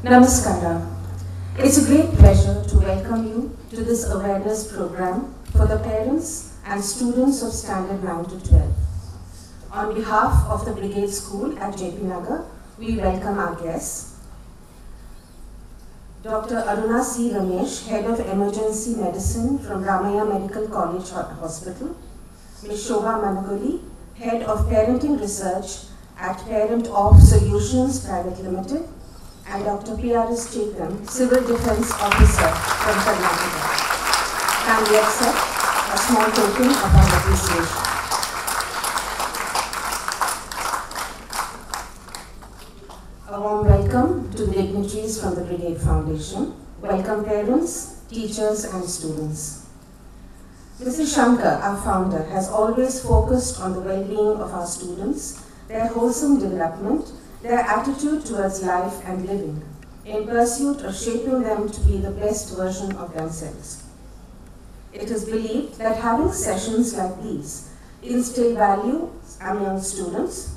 Namaskara. It's a great pleasure to welcome you to this awareness program for the parents and students of Standard 9 to 12. On behalf of the Brigade School at JP Nagar, we welcome our guests. Dr. Aruna Ramesh, Head of Emergency Medicine from Ramaya Medical College Hospital. Ms. Shobha Managoli, Head of Parenting Research at Parent of Solutions Private Limited. And Dr. PRS Chetan, Civil Defense Officer from Karnataka. Kindly accept a small token of our appreciation. A warm welcome to the dignitaries from the Brigade Foundation. Welcome parents, teachers and students. Mr. Shankar, our founder, has always focused on the well-being of our students, their wholesome development, their attitude towards life and living, in pursuit of shaping them to be the best version of themselves. It is believed that having sessions like these instill value among students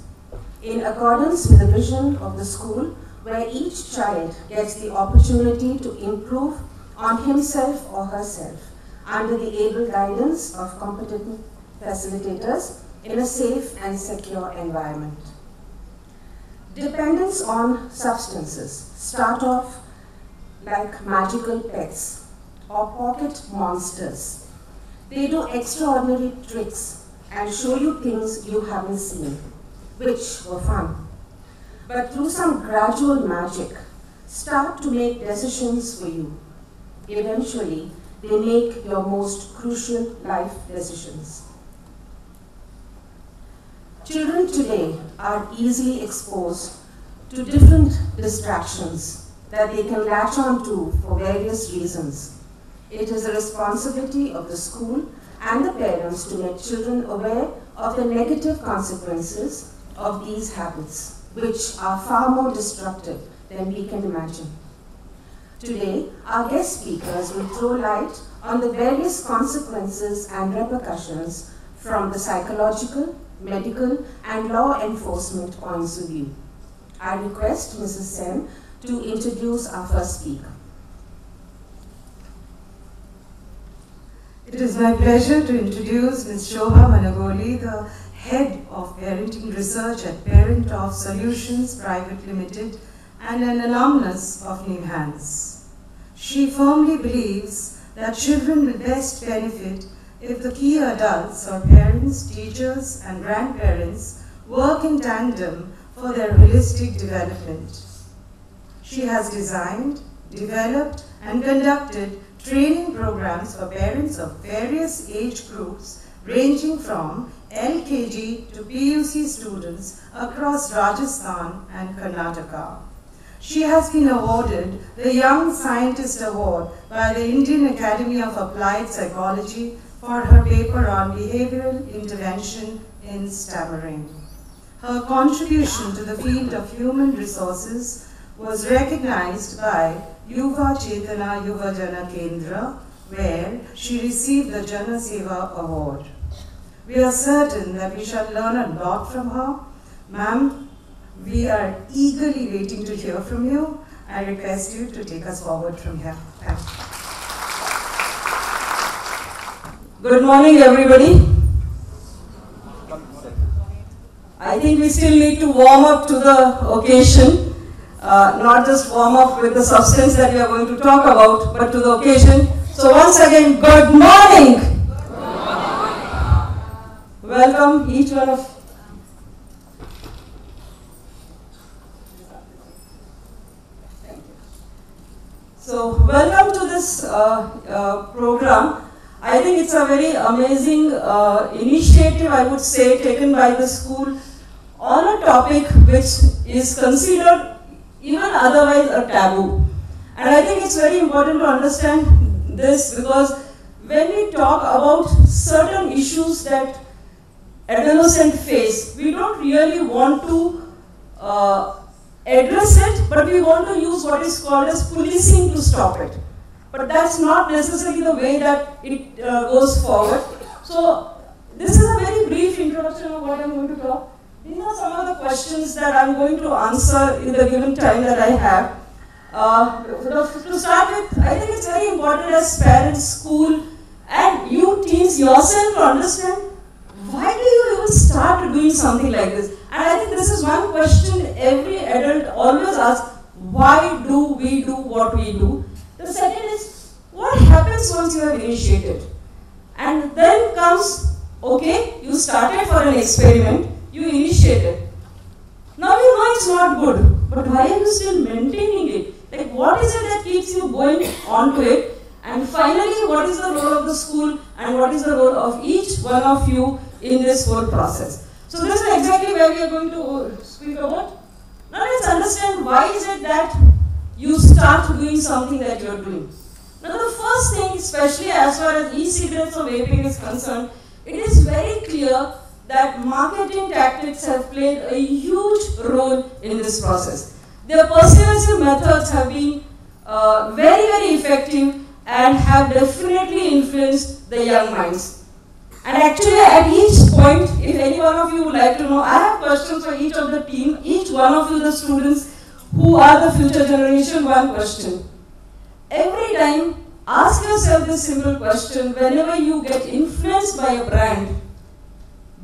in accordance with the vision of the school, where each child gets the opportunity to improve on himself or herself under the able guidance of competent facilitators in a safe and secure environment. Dependence on substances start off like magical pets or pocket monsters. They do extraordinary tricks and show you things you haven't seen, which were fun. But through some gradual magic, start to make decisions for you. Eventually, they make your most crucial life decisions. Children today are easily exposed to different distractions that they can latch on to for various reasons. It is the responsibility of the school and the parents to make children aware of the negative consequences of these habits, which are far more destructive than we can imagine. Today, our guest speakers will throw light on the various consequences and repercussions from the psychological, medical and law enforcement points of view. I request Mrs. Sen to introduce our first speaker. It is my pleasure to introduce Ms. Shobha Managoli, the Head of Parenting Research at Parent of Solutions Private Limited and an alumnus of NIMHANS. She firmly believes that children will best benefit if the key adults or parents, teachers and grandparents work in tandem for their holistic development. She has designed, developed and conducted training programs for parents of various age groups ranging from LKG to PUC students across Rajasthan and Karnataka. She has been awarded the Young Scientist Award by the Indian Academy of Applied Psychology for her paper on behavioral intervention in stammering. Her contribution to the field of human resources was recognized by Yuva Chetana Yuva Jana Kendra, where she received the Jana Seva Award. We are certain that we shall learn a lot from her. Ma'am, we are eagerly waiting to hear from you. I request you to take us forward from here. Thank you. Good morning, everybody. I think we still need to warm up to the occasion, not just warm up with the substance that we are going to talk about, but to the occasion. So once again, good morning. Good morning. Welcome each one of So welcome to this program. I think it's a very amazing initiative, I would say, taken by the school on a topic which is considered even otherwise a taboo. And I think it's very important to understand this because when we talk about certain issues that adolescents face, we don't really want to address it, but we want to use what is called as policing to stop it. But that's not necessarily the way that it goes forward. So this is a very brief introduction of what I'm going to talk. These are some of the questions that I'm going to answer in the given time that I have. To start with, I think it's very important as parents, school, and you teens yourself to understand why do you even start doing something like this? And I think this is one question every adult always asks, why do we do what we do? The second is, what happens once you have initiated? And then comes, okay, you started for an experiment, you initiated. Now you know it's not good, but why are you still maintaining it? Like, what is it that keeps you going on to it? And finally, what is the role of the school and what is the role of each one of you in this whole process? So this is exactly where we are going to speak about. Now let's understand why is it that you start doing something that you are doing. Now the first thing, especially as far as e-cigarettes or vaping is concerned, it is very clear that marketing tactics have played a huge role in this process. Their persuasive methods have been very, very effective and have definitely influenced the young minds. And actually at each point, if any one of you would like to know, I have questions for each of the team, each one of you, the students who are the future generation, one question. Every time, ask yourself this simple question, whenever you get influenced by a brand,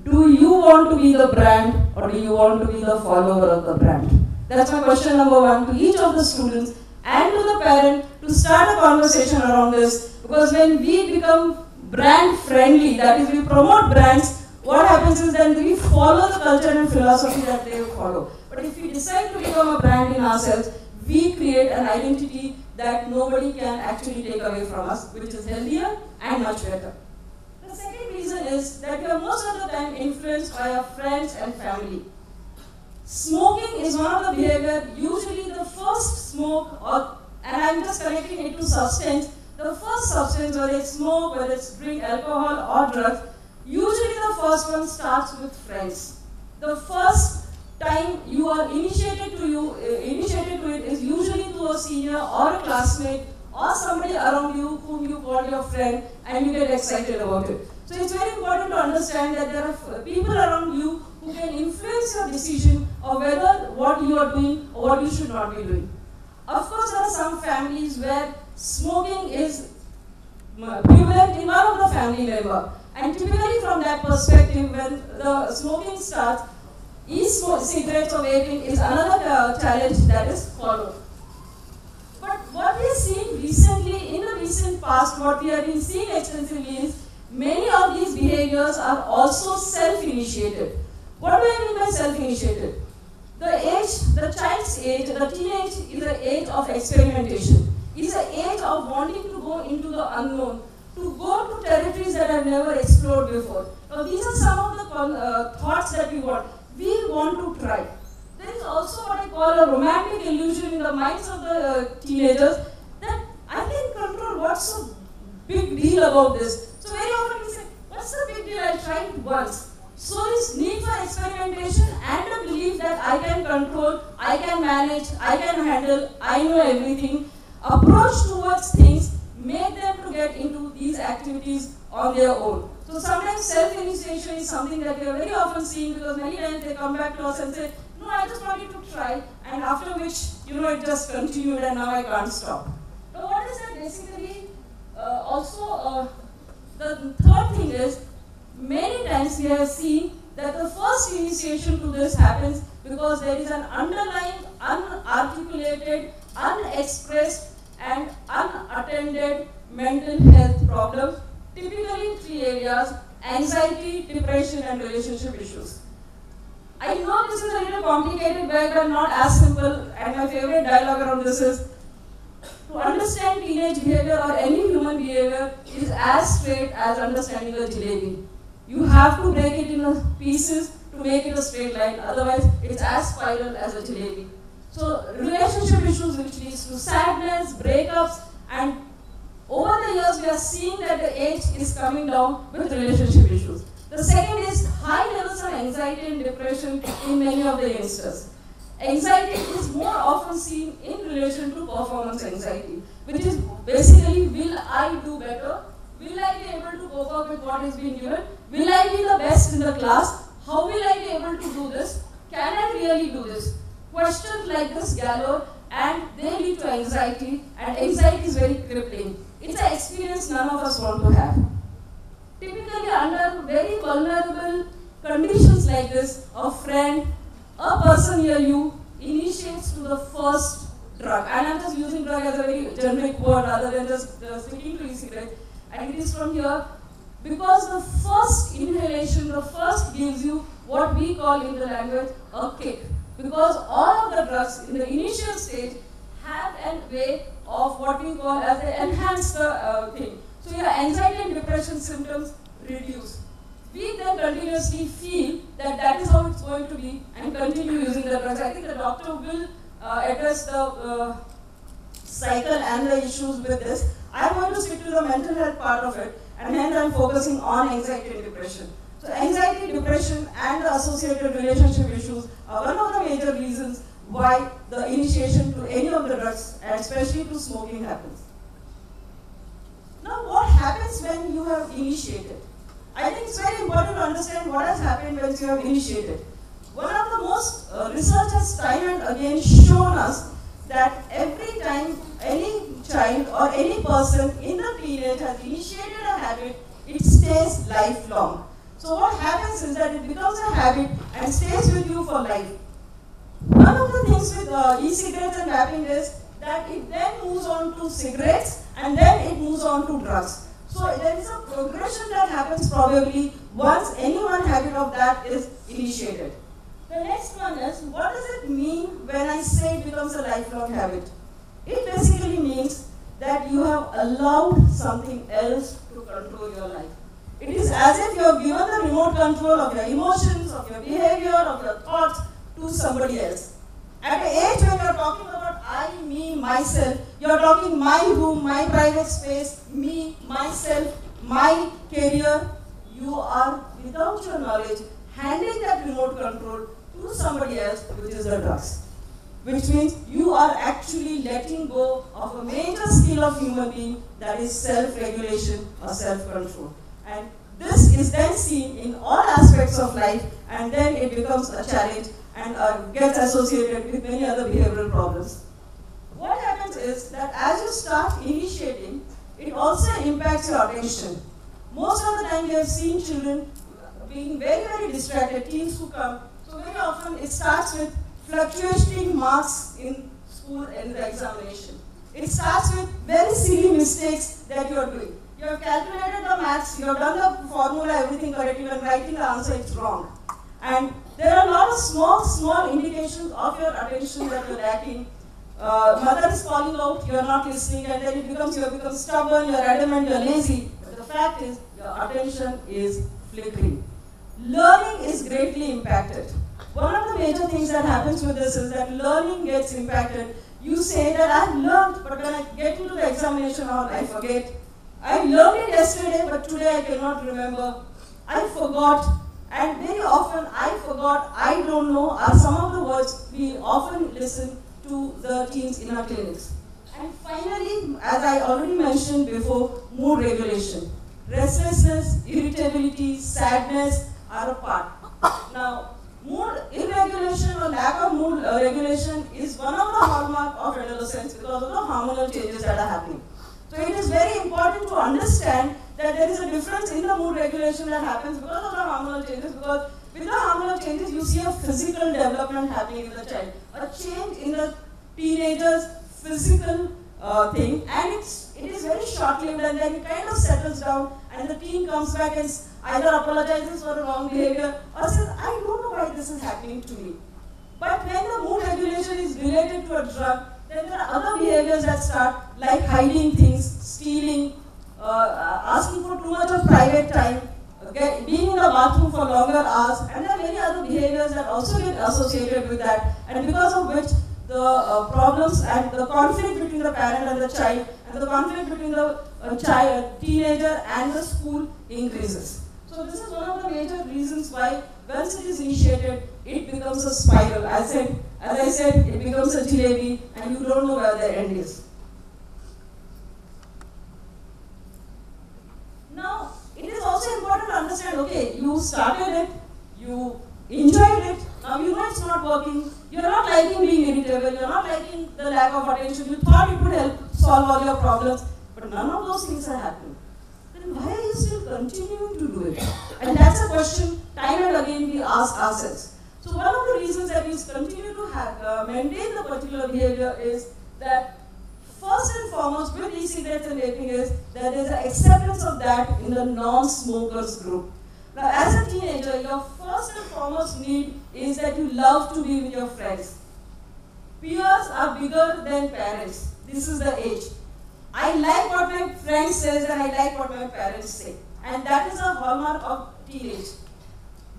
do you want to be the brand or do you want to be the follower of the brand? That's my question number one to each of the students and to the parent to start a conversation around this, because when we become brand friendly, that is we promote brands, what happens is then we follow the culture and philosophy that they follow. But if we decide to become a brand in ourselves, we create an identity that nobody can actually take away from us, which is healthier and much better. The second reason is that we are most of the time influenced by our friends and family. Smoking is one of the behavior, usually the first smoke, and I'm just connecting it to substance, the first substance, whether it's smoke, whether it's drink, alcohol or drugs, usually the first one starts with friends. The first time you are initiated to it is usually to a senior or a classmate or somebody around you whom you call your friend and you get excited about it. So it's very important to understand that there are people around you who can influence your decision of whether what you are doing or what you should not be doing. Of course, there are some families where smoking is prevalent in one of the family members. And typically from that perspective, when the smoking starts, e-cigarettes or vaping is another challenge that is followed. But what we are seeing recently, in the recent past, what we have been seeing extensively is many of these behaviors are also self-initiated. What do I mean by self-initiated? The child's age, the teenage is the age of experimentation. It is the age of wanting to go into the unknown, to go to territories that have never explored before. Now these are some of the thoughts that we want. We want to try. There is also what I call a romantic illusion in the minds of the teenagers that I can control. What's the big deal about this? So very often we say, what's the big deal? I tried once. So this need for experimentation and a belief that I can control, I can manage, I can handle, I know everything, approach towards things, make them to get into these activities on their own. So sometimes self-initiation is something that we are very often seeing, because many times they come back to us and say, no, I just wanted to try, and after which, it just continued and now I can't stop. So what is that basically? The third thing is, many times we have seen that the first initiation to this happens because there is an underlying, unarticulated, unexpressed and unattended mental health problem, typically in 3 areas: anxiety, depression and relationship issues. I know this is a little complicated, but not as simple, and my favorite dialogue around this is, to understand teenage behavior or any human behavior is as straight as understanding a jalebi. You have to break it into pieces to make it a straight line, otherwise it's as spiral as a jalebi. So relationship issues, which leads to sadness, breakups, and over the years we are seeing that the age is coming down with relationship issues. The second is high levels of anxiety and depression in many of the youngsters. Anxiety is more often seen in relation to performance anxiety, which is basically, will I do better? Will I be able to cope up with what is being given? Will I be the best in the class? How will I be able to do this? Can I really do this? Questions like this gather, and they lead to anxiety, and anxiety is very crippling. It's an experience none of us want to have. Typically under very vulnerable conditions like this, a friend, a person near you initiates to the first drug. And I'm just using drug as a very generic word rather than just sticking to e-cigarette. And it is from here because the first inhalation, the first gives you what we call in the language a kick. Because all of the drugs in the initial stage have a way of what we call as they enhance the thing. So your anxiety and depression symptoms reduce. We then continuously feel that that is how it's going to be and continue using the drugs. I think the doctor will address the cycle and the issues with this. I'm going to stick to the mental health part of it, and hence I'm focusing on anxiety and depression. So anxiety, depression, and the associated relationship issues are one of the major reasons why the initiation to any of the drugs, and especially to smoking, happens. Now, what happens when you have initiated? I think it's very important to understand what has happened once you have initiated. One of the most research has time and again shown us that every time any child or any person in the teenage has initiated a habit, it stays lifelong. So what happens is that it becomes a habit and stays with you for life. One of the things with e-cigarettes and vaping is that it then moves on to cigarettes and then it moves on to drugs. So there is a progression that happens probably once any one habit of that is initiated. The next one is, what does it mean when I say it becomes a lifelong habit? It basically means that you have allowed something else to control your life. It is as if you have given the remote control of your emotions, of your behavior, of your thoughts to somebody else. At an age when you are talking about I, me, myself, you are talking my room, my private space, me, myself, my career, you are, without your knowledge, handing that remote control to somebody else, which is the drugs. Which means you are actually letting go of a major skill of human being, that is self-regulation or self-control. And this is then seen in all aspects of life, and then it becomes a challenge and gets associated with many other behavioral problems. What happens is that as you start initiating, it also impacts your attention. Most of the time we have seen children being very, very distracted, teens who come. So very often it starts with fluctuating marks in school and the examination. It starts with very silly mistakes that you are doing. You have calculated the maths, you have done the formula, everything correctly, and writing the answer, it's wrong. And there are a lot of small indications of your attention that you're lacking. Mother is calling out, you're not listening, and then it becomes, you have become stubborn, you're adamant, you're lazy. But the fact is, your attention is flickering. Learning is greatly impacted. One of the major things that happens with this is that learning gets impacted. You say that I've learned, but when I get into the examination hall, I forget. I learned it yesterday, but today I cannot remember. I forgot, and very often I forgot, I don't know, are some of the words we often listen to the teens in our clinics. And finally, as I already mentioned before, mood regulation. Restlessness, irritability, sadness are a part. Now, mood irregulation or lack of mood regulation is one of the hallmarks of adolescence because of the hormonal changes that are happening. So it is very important to understand that there is a difference in the mood regulation that happens because of the hormonal changes, because with the hormonal changes you see a physical development happening in the child, a change in the teenager's physical thing, and it is very short-lived, and then it kind of settles down and the teen comes back and either apologizes for a wrong behavior or says, I don't know why this is happening to me. But when the mood regulation is related to a drug, then there are other behaviors that start, like hiding things, stealing, asking for too much of private time, being in the bathroom for longer hours, and there are many other behaviors that also get associated with that, and because of which the problems and the conflict between the parent and the child, and the conflict between the teenager and the school increases. So this is one of the major reasons why once it is initiated, it becomes a spiral. As I said, it becomes a jalebi and you don't know where the end is. Now, it is also important to understand, okay, you started it, you enjoyed it, now you know it's not working, You're not liking being irritable, you're not liking the lack of attention, you thought it would help solve all your problems, but none of those things are happening. Then why are you still continuing to do it? And that's a question time and again we ask ourselves. So one of the reasons that we continue to maintain the particular behavior is that first and foremost with e-cigarettes and vaping is that there is an acceptance of that in the non-smokers group. Now, as a teenager, your first and foremost need is that you love to be with your friends. Peers are bigger than parents. This is the age. I like what my friend says and I like what my parents say. And that is a hallmark of teenage.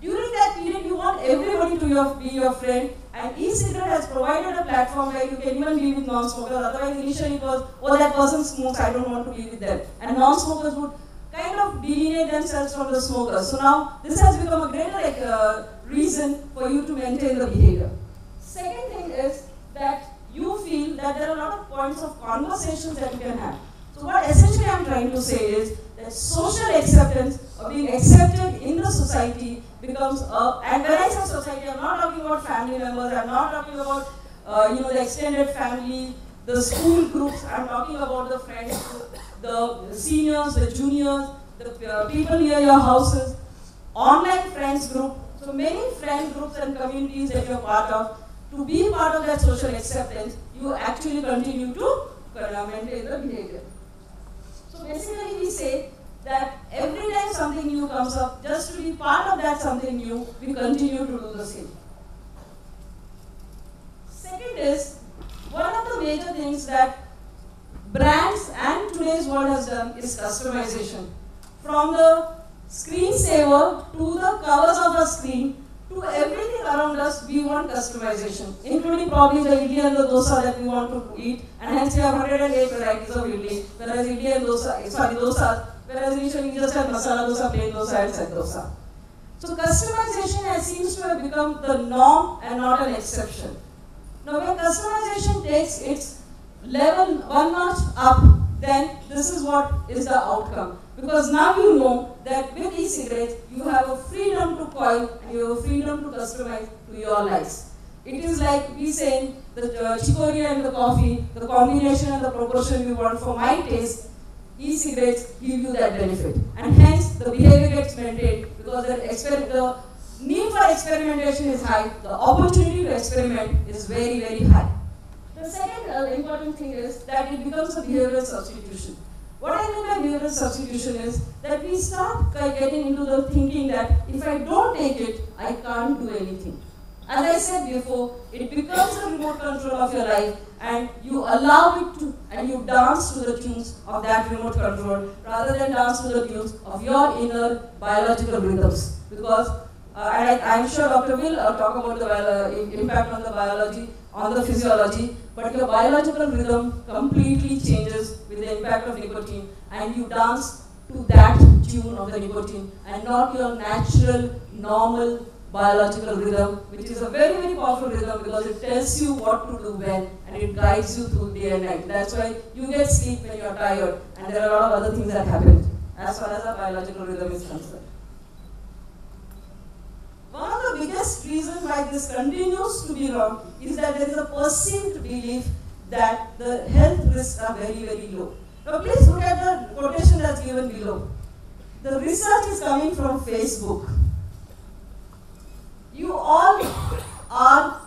During that period, you want everybody to be your friend, and e-cigarette has provided a platform where you can even be with non-smokers. Otherwise, initially it was, oh, that person smokes, I don't want to be with them. And non-smokers would kind of delineate themselves from the smokers. So now, this has become a greater reason for you to maintain the behavior. Second thing is that you feel that there are a lot of points of conversations that you can have. So what essentially I'm trying to say is that social acceptance or being accepted in the society becomes and when I say society, I'm not talking about family members, I'm not talking about the extended family, the school groups, I'm talking about the friends group, the seniors, the juniors, the people near your houses, online friends group, so many friend groups and communities that you're part of. To be part of that social acceptance, you actually continue to maintain the behavior. So basically we say that every time something new comes up, just to be part of that something new, we continue to do the same. Second is, one of the major things that brands and today's world has done is customization. From the screensaver to the covers of a screen to everything around us, we want customization, including probably the idli and the dosa that we want to eat, and hence we have 108 varieties of idli, whereas idli and dosa, whereas initially we just had masala dosa, plain dosa, and set dosa. So customization seems to have become the norm and not an exception. Now when customization takes its level one notch up, then this is what is the outcome. Because now you know that with e-cigarettes, you have a freedom to coil and you have a freedom to customize to your likes. It is like we saying the chicoria and the coffee, the combination and the proportion we want for my taste, e-cigarettes give you that benefit. And hence the behavior gets maintained because the need for experimentation is high, the opportunity to experiment is very, very high. The second important thing is that it becomes a behavioral substitution. What I mean by behavioral substitution is that we start getting into the thinking that if I don't take it, I can't do anything. As I said before, it becomes a remote control of your life and you allow it to, and you dance to the tunes of that remote control rather than dance to the tunes of your inner biological rhythms. Because, and I'm sure Dr. will talk about the impact on the biology, on the physiology, but your biological rhythm completely changes with the impact of nicotine and you dance to that tune of the nicotine and not your natural, normal, biological rhythm, which is a very, very powerful rhythm because it tells you what to do when and it guides you through day and night. That's why you get sleep when you're tired and there are a lot of other things that happen as far as our biological rhythm is concerned. One of the biggest reasons why this continues to be wrong is that there is a perceived belief that the health risks are very, very low. Now please look at the quotation that's given below. The research is coming from Facebook. You all are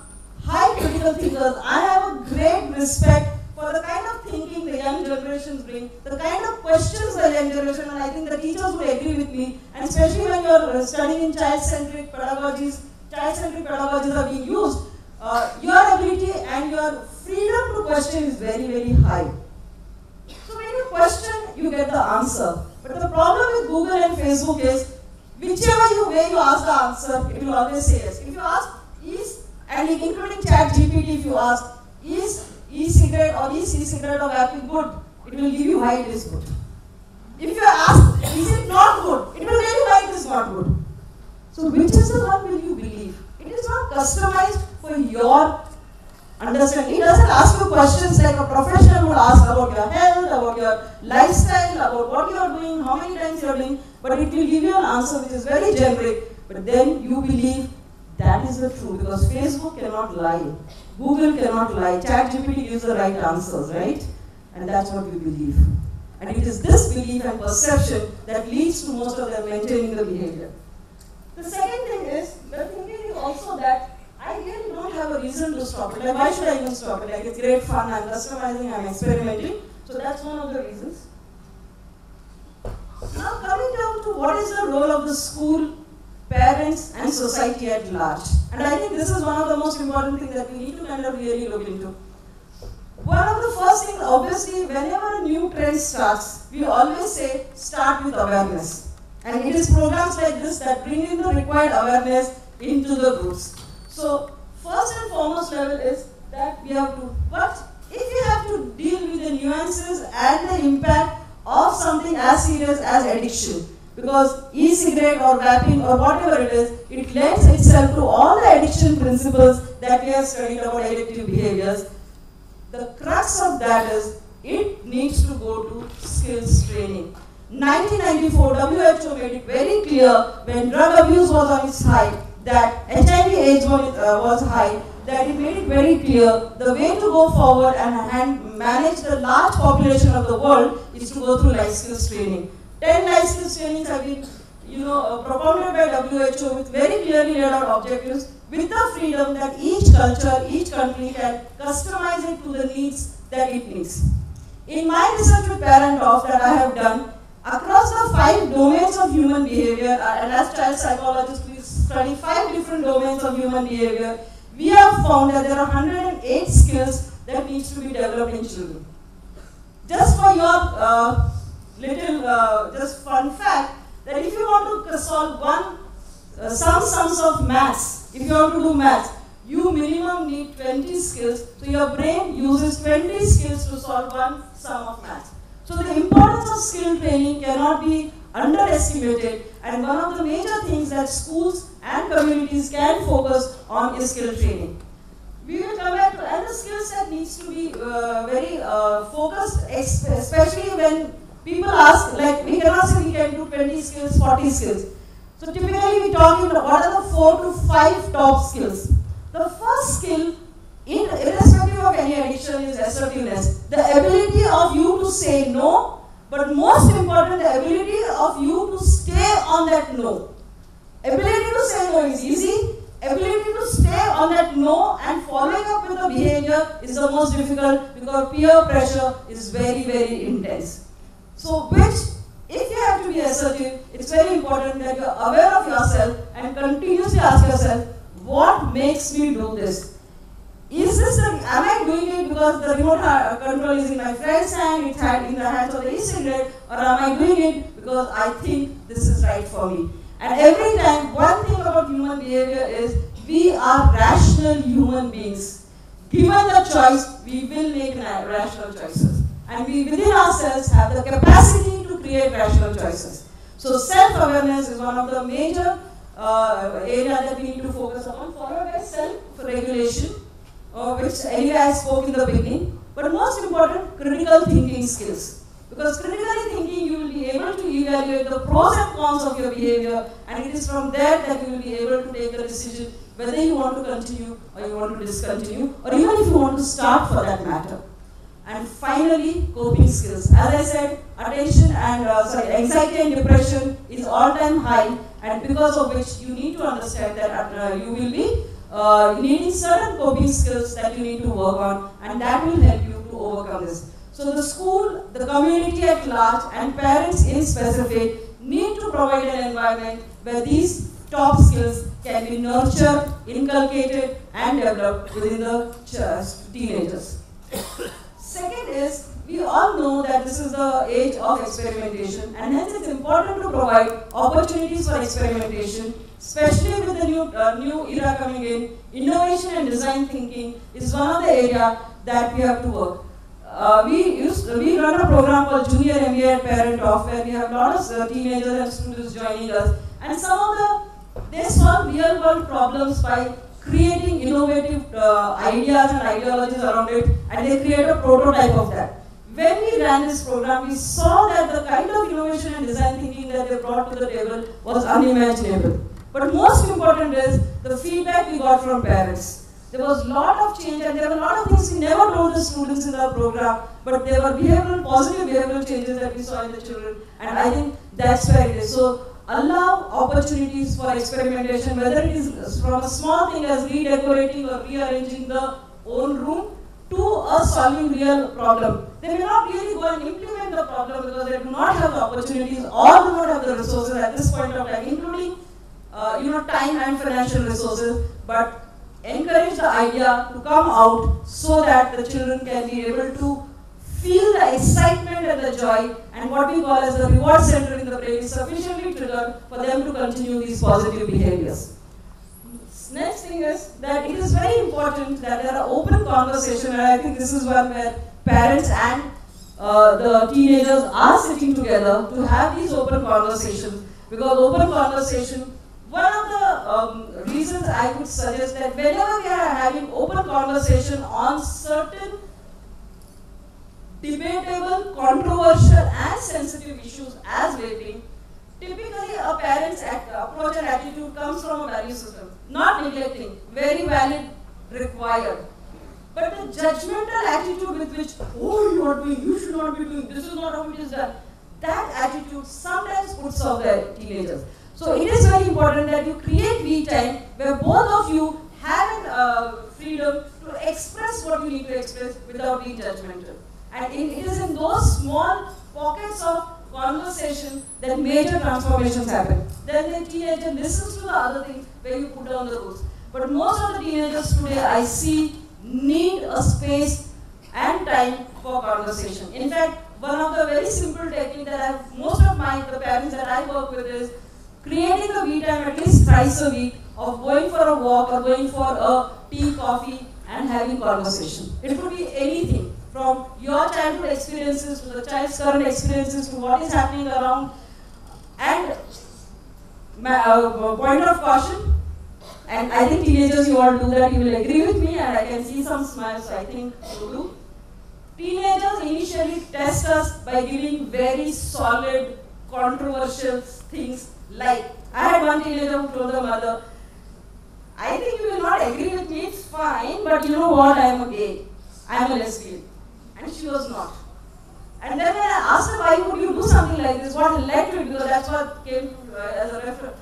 high critical thinkers. I have a great respect for the kind of thinking the young generations bring, the kind of questions the young generation, and I think the teachers would agree with me, and especially when you're studying in child-centric pedagogies are being used, your ability and your freedom to question is very, very high. So when you question, you get the answer. But the problem with Google and Facebook is, whichever way you ask the answer, it will always say yes. If you ask, and including chat GPT, if you ask, is e-cigarette or is e-cigarette or vaping good, it will give you why it is good. If you ask, is it not good, it will tell you why it is not good. So which is the one will you believe? It is not customized for your understanding. It doesn't ask you questions like a professional would ask about your health, about your lifestyle, about what you are doing, how many times you are doing, but it will give you an answer which is very generic, but then you believe that is the truth, because Facebook cannot lie, Google cannot lie, ChatGPT gives the right answers, right? And that's what we believe. And it is this belief and perception that leads to most of them maintaining the behavior. The second thing is, the thinking is also that I really don't have a reason to stop it. Like, why should I even stop it? Like, it's great fun, I'm customizing, I'm experimenting. So that's one of the reasons. Now coming down to what is the role of the school, parents and society at large. And I think this is one of the most important things that we need to kind of really look into. One of the first things, obviously, whenever a new trend starts, we always say, start with awareness. And it is programs like this that bring in the required awareness into the groups. So, first and foremost level is that we have to, but if we have to deal with the nuances and the impact of something as serious as addiction, because e-cigarette or vaping or whatever it is, it lends itself to all the addiction principles that we have studied about addictive behaviors. The crux of that is, it needs to go to skills training. 1994, WHO made it very clear when drug abuse was on its high, that HIV AIDS was high, that it made it very clear the way to go forward and manage the large population of the world is to go through life skills training. 10 life skills trainings have been propounded by WHO with very clearly laid out objectives, with the freedom that each culture, each country can customize it to the needs that it needs. In my research with Parent Off that I have done, across the 5 domains of human behavior, and as child psychologists we study 5 different domains of human behavior, we have found that there are 108 skills that needs to be developed in children. Just for your just fun fact, that if you want to solve some sums of maths, if you want to do maths, you minimum need 20 skills, so your brain uses 20 skills to solve one sum of maths. So the importance of skill training cannot be underestimated, and one of the major things that schools and communities can focus on is skill training. We will come back to, and the skill set needs to be very focused, especially when people ask, like, we cannot say we can do 20 skills, 40 skills. So typically we talk about what are the 4 to 5 top skills. The first skill, irrespective of any addiction, is assertiveness. The ability of you to say no, but most important, the ability of you to stay on that no. Ability to say no is easy. Ability to stay on that no and following up with the behavior is the most difficult, because peer pressure is very, very intense. So if you have to be assertive, it's very important that you're aware of yourself and continuously ask yourself, what makes me do this? Am I doing it because the remote control is in my friend's hand, it's in the hands of the e-cigarette, or am I doing it because I think this is right for me? And every time, one thing about human behavior is, we are rational human beings. Given the choice, we will make rational choices. And we within ourselves have the capacity to create rational choices. So self-awareness is one of the major areas that we need to focus on, followed by self-regulation, which anyway I spoke in the beginning. But most important, critical thinking skills. Because critically thinking, you will be able to evaluate the pros and cons of your behavior, and it is from there that you will be able to take a decision whether you want to continue or you want to discontinue, or even if you want to start for that matter. And finally, coping skills. As I said, attention and anxiety and depression is all-time high, and because of which you need to understand that you will be needing certain coping skills that you need to work on, and that will help you to overcome this. So the school, the community at large, and parents in specific need to provide an environment where these top skills can be nurtured, inculcated, and developed within the teenagers. Second is, we all know that this is the age of experimentation, and hence it's important to provide opportunities for experimentation, especially with the new era coming in. Innovation and design thinking is one of the areas that we have to work. We run a program called Junior MBA at Parent Off, where we have a lot of teenagers and students joining us, and they solve real world problems by creating innovative ideas and ideologies around it, and they create a prototype of that. When we ran this program, we saw that the kind of innovation and design thinking that they brought to the table was unimaginable. But most important is the feedback we got from parents. There was a lot of change and there were a lot of things we never told the students in our program, but there were positive behavioral changes that we saw in the children, and I think that's where it is. So allow opportunities for experimentation, whether it is from a small thing as redecorating or rearranging the own room to a solving real problem. They may not really go and implement the problem because they do not have the opportunities or do not have the resources at this point of time, including time and financial resources, but encourage the idea to come out so that the children can be able to feel the excitement and the joy, and what we call as the reward center in the brain is sufficiently triggered for them to continue these positive behaviors. Next thing is that it is very important that there are open conversation, and I think this is one where parents and the teenagers are sitting together to have these open conversations, because open conversation, one of the reasons I would suggest that whenever we are having open conversation on certain debatable, controversial and sensitive issues as vaping, typically a parent's approach and attitude comes from a value system, not neglecting, very valid, required. But the judgmental attitude with which, oh, you are doing, you should not be doing, this is not how it is done, that attitude sometimes puts off the teenagers. So it is very important that you create we time where both of you have freedom to express what you need to express without being judgmental. And it is in those small pockets of conversation that major transformations happen. Then the teenager listens to the other things where you put down the rules. But most of the teenagers today I see need a space and time for conversation. In fact, one of the very simple techniques that most of the parents that I work with is creating a we time at least thrice a week of going for a walk or going for a tea, coffee and having conversation. It could be anything from your childhood experiences to the child's current experiences to what is happening around. And point of caution, and I think teenagers you all do that, you will agree with me, and I can see some smiles, so I think you do. Teenagers initially test us by giving very solid, controversial things like, I had one teenager who told the mother, I think you will not agree with me, it's fine, but you know what, I am a gay, I am a lesbian. And she was not. And then when I asked her, why would you do something like this, what led to it, because that's what came as a reference.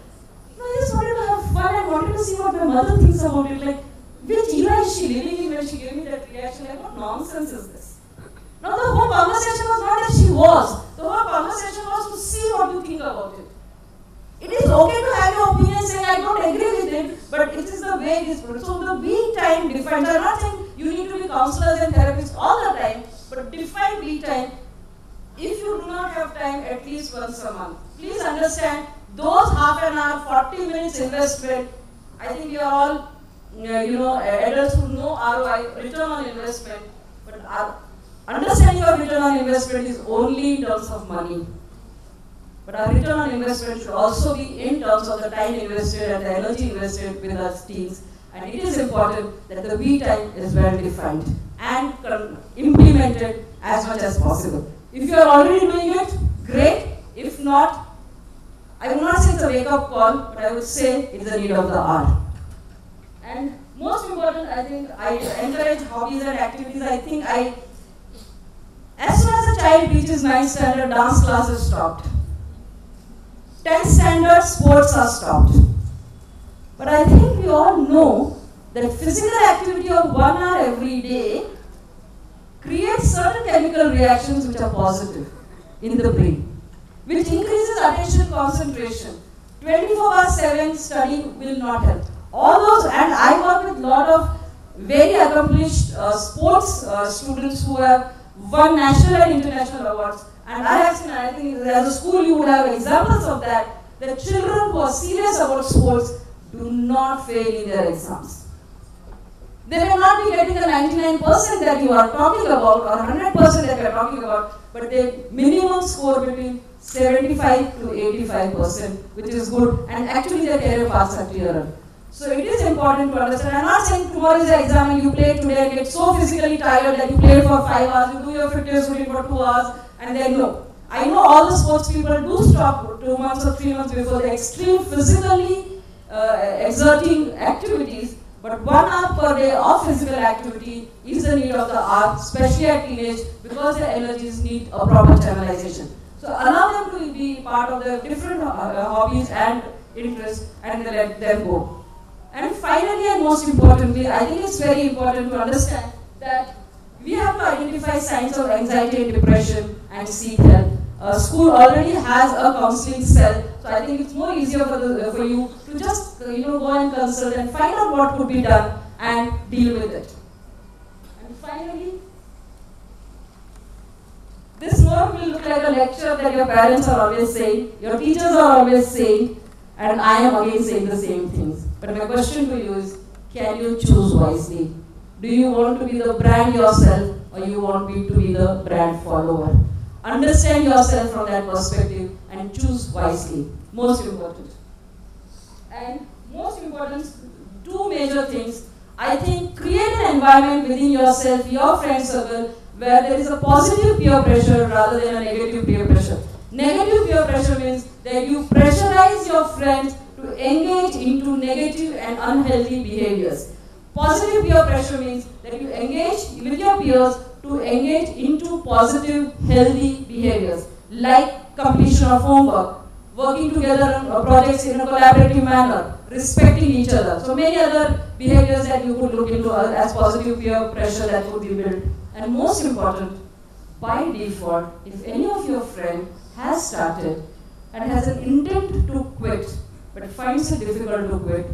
No, I just wanted to have fun, I wanted to see what my mother thinks about it, like, which era is she living in when she gave me that reaction, like, what nonsense is this? Now the whole conversation was not that she was, the whole conversation was to see what you think about it. It is okay to have your opinion saying I don't agree with it, but it is the way it is put. So the we time defines, I'm not saying you need to be counselors and therapists all the time, but define we time. If you do not have time at least once a month, please understand those half an hour, 40 minutes investment, I think you are all, adults who know ROI, return on investment, but understanding your return on investment is only in terms of money. But our return on investment should also be in terms of the time invested and the energy invested with our teams. And it is important that the we time is well defined and implemented as much as possible. If you are already doing it, great. If not, I would not say it's a wake-up call, but I would say it's a need of the hour. And most important, I think, I encourage hobbies and activities. I think as soon as a child reaches 9th standard, dance class is stopped. 10th standard, sports are stopped. But I think we all know that physical activity of 1 hour every day creates certain chemical reactions which are positive in the brain, which increases attention concentration. 24/7 study will not help. All those, and I work with a lot of very accomplished sports students who have won national and international awards. And I have seen, I think as a school you would have examples of that, that children who are serious about sports do not fail in their exams. They may not be getting the 99% that you are talking about or 100% that you are talking about, but they minimum score between 75 to 85%, which is good, and actually their career paths are clearer. So it is important to understand. I'm not saying tomorrow is the exam and you play today and get so physically tired that you play for 5 hours, you do your fitness routine for 2 hours, and then no. I know all the sports people do stop 2 months or 3 months before the extreme physically exerting activities, but 1 hour per day of physical activity is the need of the hour, especially at teenage, because their energies need a proper channelization. So allow them to be part of the different hobbies and interests, and let them go. And finally, and most importantly, I think it's very important to understand that we have to identify signs of anxiety and depression and seek help. School already has a counseling cell, so I think it's more easier for you to just go and consult and find out what could be done and deal with it. And finally, this note will look like a lecture that your parents are always saying, your teachers are always saying, and I am again saying the same things. But my question to you is, can you choose wisely? Do you want to be the brand yourself, or you want to be the brand follower? Understand yourself from that perspective and choose wisely. Most important. And most important, 2 major things. I think create an environment within yourself, your friend circle, where there is a positive peer pressure rather than a negative peer pressure. Negative peer pressure means that you pressurize your friends to engage into negative and unhealthy behaviors. Positive peer pressure means that you engage with your peers to engage into positive, healthy behaviors, like completion of homework, working together on projects in a collaborative manner, respecting each other. So many other behaviors that you could look into as positive peer pressure that could be built. And most important, by default, if any of your friend has started and has an intent to quit, but finds it difficult to quit,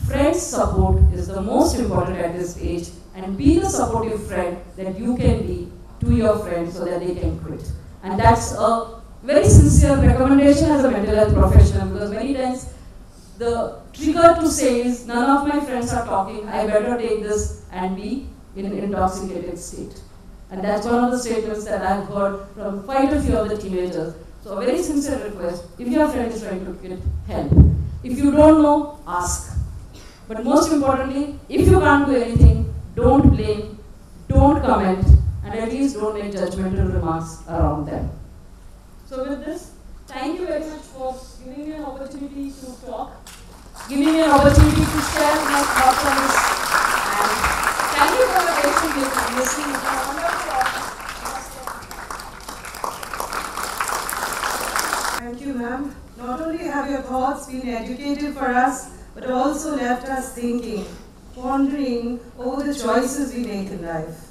friend support is the most important at this age, and be the supportive friend that you can be to your friends so that they can quit. And that's a very sincere recommendation as a mental health professional, because many times the trigger to say is, none of my friends are talking, I better take this and be in an intoxicated state. And that's one of the statements that I've heard from quite a few of the teenagers. So a very sincere request, if your friend is trying to quit, help. If you don't know, ask. But most importantly, if you can't do anything, don't blame, don't comment, and at least don't make judgmental remarks around them. So with this, thank you very much for giving me an opportunity to talk, giving me an opportunity to share my thoughts on this, and thank you for your patience listening. Thank you, ma'am. Not only have your thoughts been educative for us, but also left us thinking, pondering over the choices we make in life.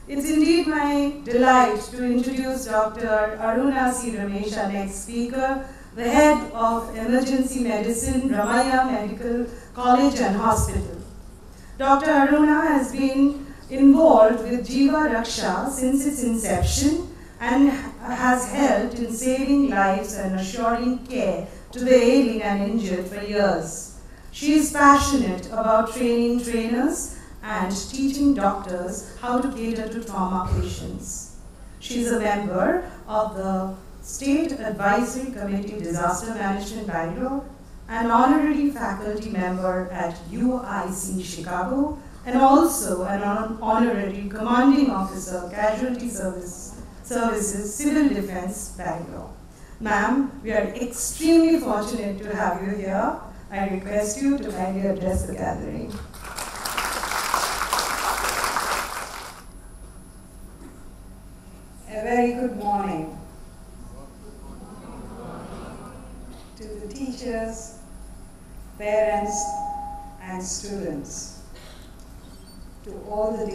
It's indeed my delight to introduce Dr. Aruna Ramesh, our next speaker, the head of Emergency Medicine, Ramaya Medical College and Hospital. Dr. Aruna has been involved with Jiva Raksha since its inception and has helped in saving lives and assuring care to the ailing and injured for years. She is passionate about training trainers and teaching doctors how to cater to trauma patients. She is a member of the State Advisory Committee Disaster Management Bangalore, an honorary faculty member at UIC Chicago, and also an honorary commanding officer, Casualty Services, Civil Defense, Bangalore. Ma'am, we are extremely fortunate to have you here. I request you to kindly address the gathering. A very good morning to the teachers, parents, and students, to all the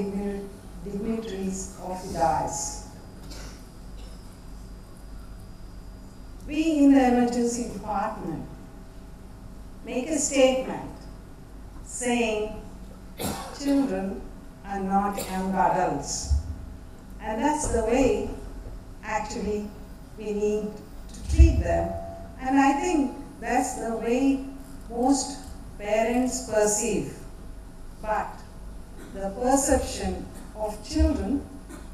dignitaries of the dais. We in the emergency department make a statement saying children are not young adults. And that's the way actually we need to treat them. And I think that's the way most parents perceive. But the perception of children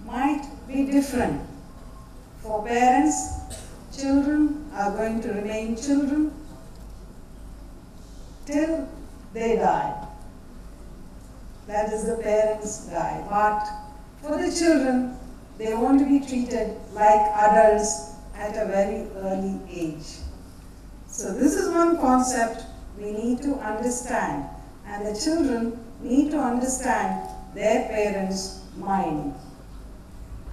might be different. For parents, children are going to remain children till they die. That is the parents' die. But for the children, they want to be treated like adults at a very early age. So this is one concept we need to understand, and the children need to understand their parents' mind.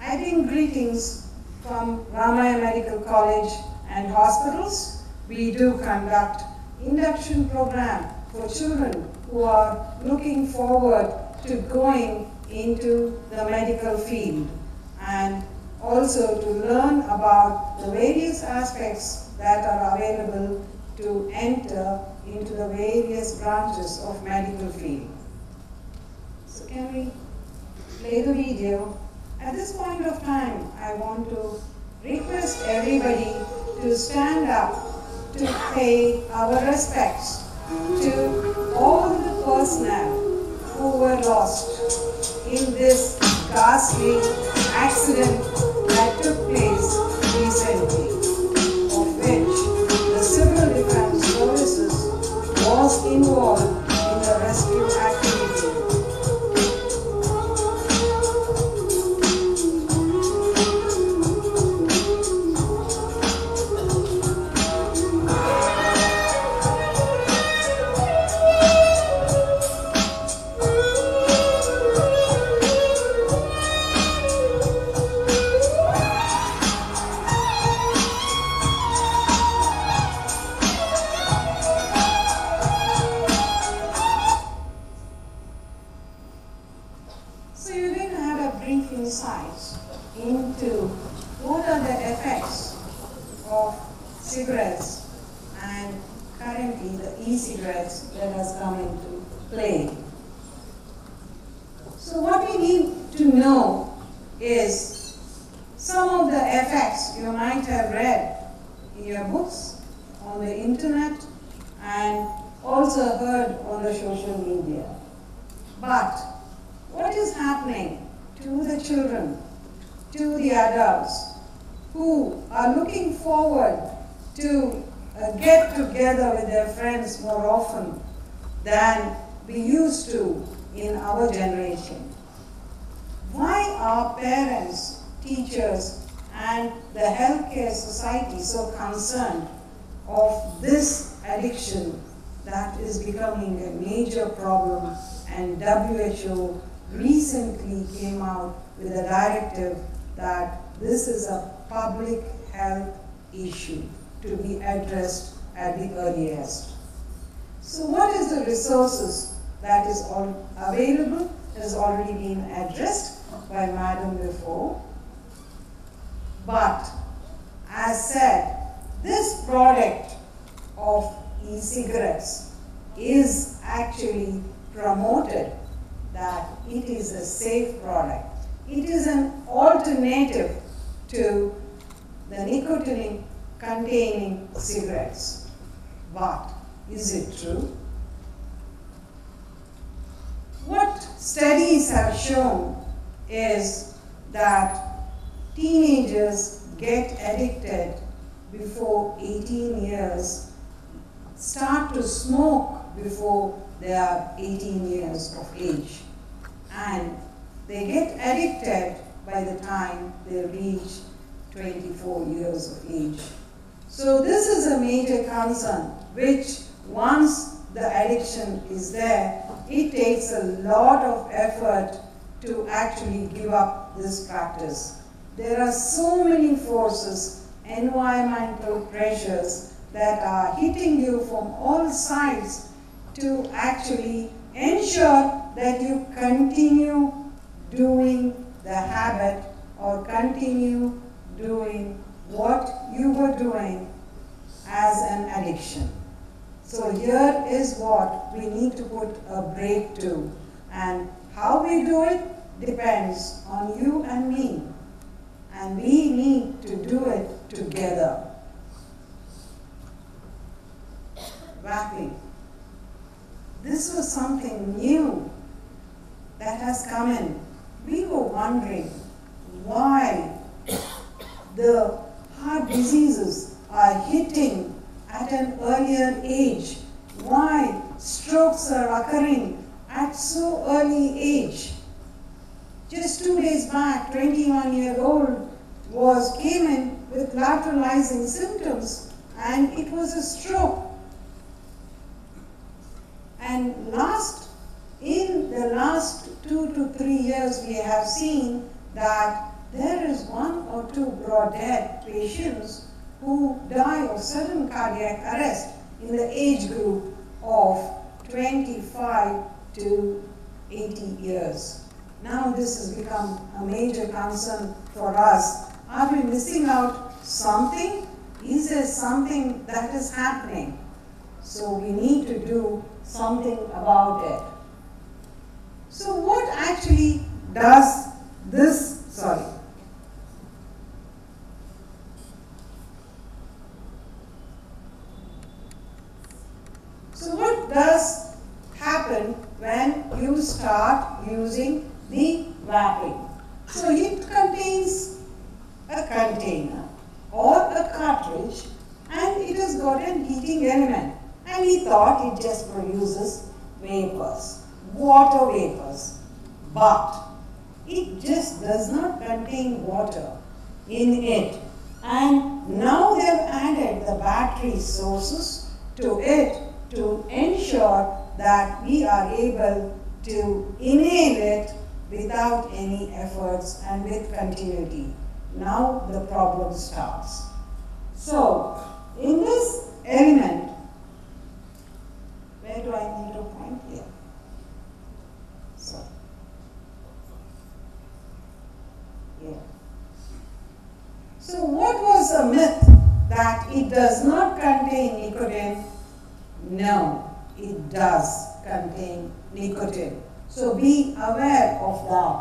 I bring greetings from Ramaya Medical College and Hospitals. We do conduct induction program for children who are looking forward to going into the medical field, and also to learn about the various aspects that are available to enter into the various branches of medical field. So can we play the video? At this point of time, I want to request everybody to stand up to pay our respects to all the personnel who were lost in this ghastly accident that took place recently, of which the Civil Defense Services was involved in the rescue activity. So you're going to have a brief insight into what are the effects of cigarettes and currently the e-cigarettes that has come into play. So what we need to know is some of the effects you might have read in your books, on the internet, and also heard on the social media. But what is happening to the children, to the adults who are looking forward to get together with their friends more often than we used to in our generation? Why are parents, teachers, and the healthcare society so concerned of this addiction that is becoming a major problem? And WHO recently came out with a directive that this is a public health issue to be addressed at the earliest. So what is the resources that is available? It has already been addressed by Madam before. But as said, this product of e-cigarettes is actually promoted that it is a safe product. It is an alternative to the nicotine containing cigarettes. But is it true? What studies have shown is that teenagers get addicted before 18 years, start to smoke before they are 18 years of age, and they get addicted by the time they reach 24 years of age. So this is a major concern, which once the addiction is there, it takes a lot of effort to actually give up this practice. There are so many forces, environmental pressures that are hitting you from all sides to actually ensure that you continue doing the habit or continue doing what you were doing as an addiction. So here is what we need to put a break to, and how we do it depends on you and me, and we need to do it together. Vaping. This was something new that has come in. We were wondering why the heart diseases are hitting at an earlier age, why strokes are occurring at so early age. Just 2 days back, 21-year-old came in with lateralizing symptoms, and it was a stroke. And in the last 2 to 3 years, we have seen that there is 1 or 2 broad death patients who die of sudden cardiac arrest in the age group of 25 to 80 years. Now this has become a major concern for us. Are we missing out something? Is there something that is happening? So we need to do something about it. So what actually does this, So what does happen when you start using the vaping? So it contains a container or a cartridge, and it has got an heating element. And we thought it just produces vapors, water vapors. But it just does not contain water in it. And now they have added the battery sources to it to ensure that we are able to inhale it without any efforts and with continuity. Now the problem starts. So, in this element, where do I need to point? Here. So, here. So what was the myth that it does not contain nicotine? No, it does contain nicotine. So be aware of that.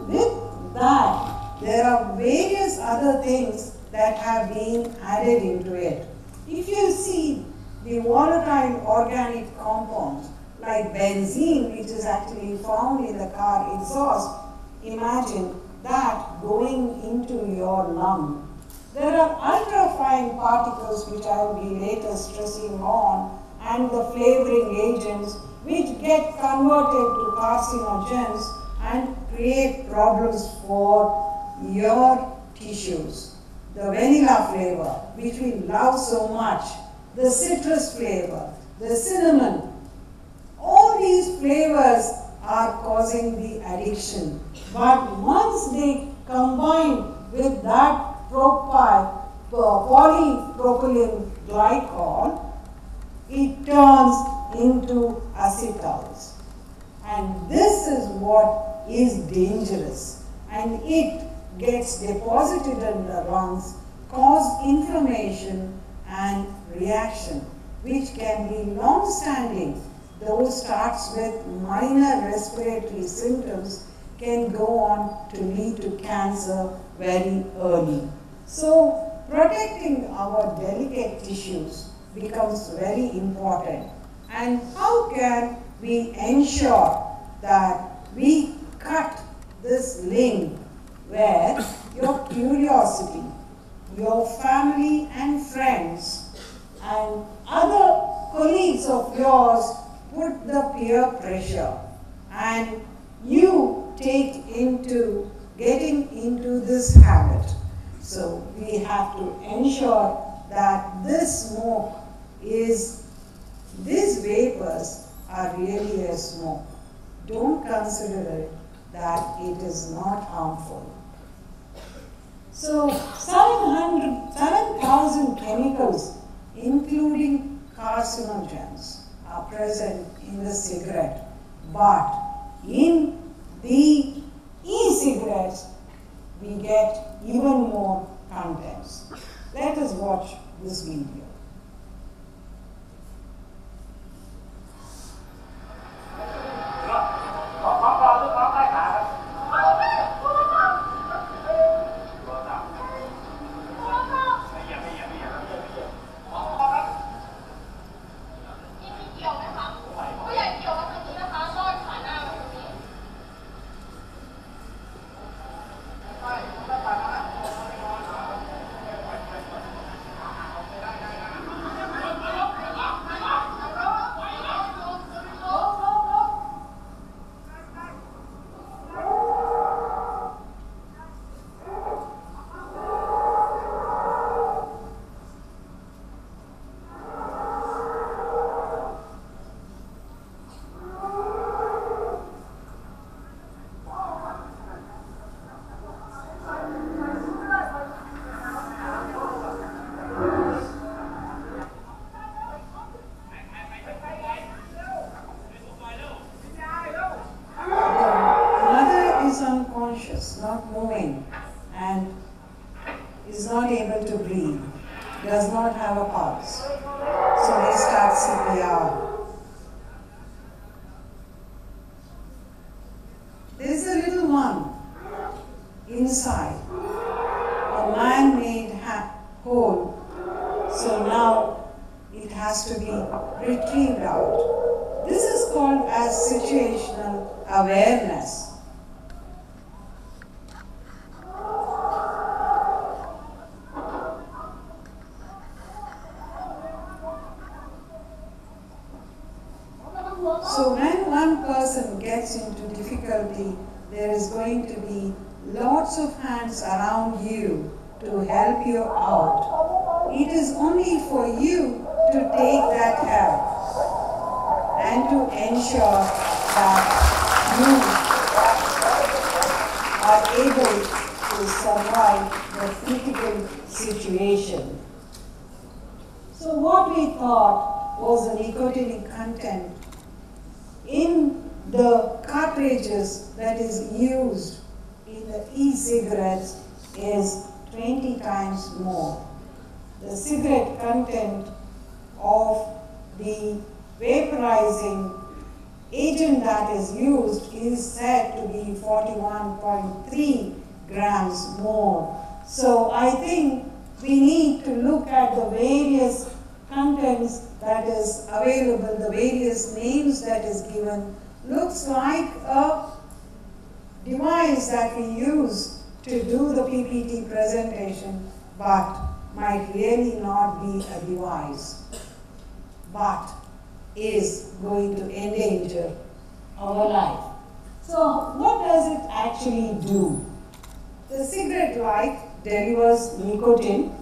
With that, there are various other things that have been added into it. If you see the volatile organic compounds like benzene, which is actually found in the car exhaust, imagine that going into your lung. There are ultrafine particles which I will be later stressing on, and the flavoring agents which get converted to carcinogens and create problems for your tissues. The vanilla flavor, which we love so much, the citrus flavor, the cinnamon, all these flavors are causing the addiction. But once they combine with that polypropylene glycol, it turns into acetals. And this is what is dangerous. And it gets deposited in the lungs, cause inflammation and reaction, which can be long-standing, though starts with minor respiratory symptoms, can go on to lead to cancer very early. So protecting our delicate tissues becomes very important. And how can we ensure that we cut this link where your curiosity, your family and friends and other colleagues of yours put the peer pressure and you take into getting into this habit. So we have to ensure that this smoke is, these vapors are really a smoke. Don't consider it that it is not harmful. So 7,000 chemicals, including carcinogens, are present in the cigarette. But in the e-cigarettes, we get even more contents. Let us watch this video. have a pulse. So we start CPR. There's a little one inside, a man-made hole. So now it has to be retrieved out. This is called as situational awareness. So when one person gets into difficulty, there is going to be lots of hands around you to help you out. It is only for you to take that help and to ensure that you are able to survive the critical situation. So what we thought was the nicotinic content in the cartridges that is used in the e-cigarettes is 20 times more. The cigarette content of the vaporizing agent that is used is said to be 41.3 grams more. So I think we need to look at the various contents that is available, the various names that is given. Looks like a device that we use to do the PPT presentation, but might really not be a device, but is going to endanger our life. So what does it actually do? The cigarette light delivers nicotine.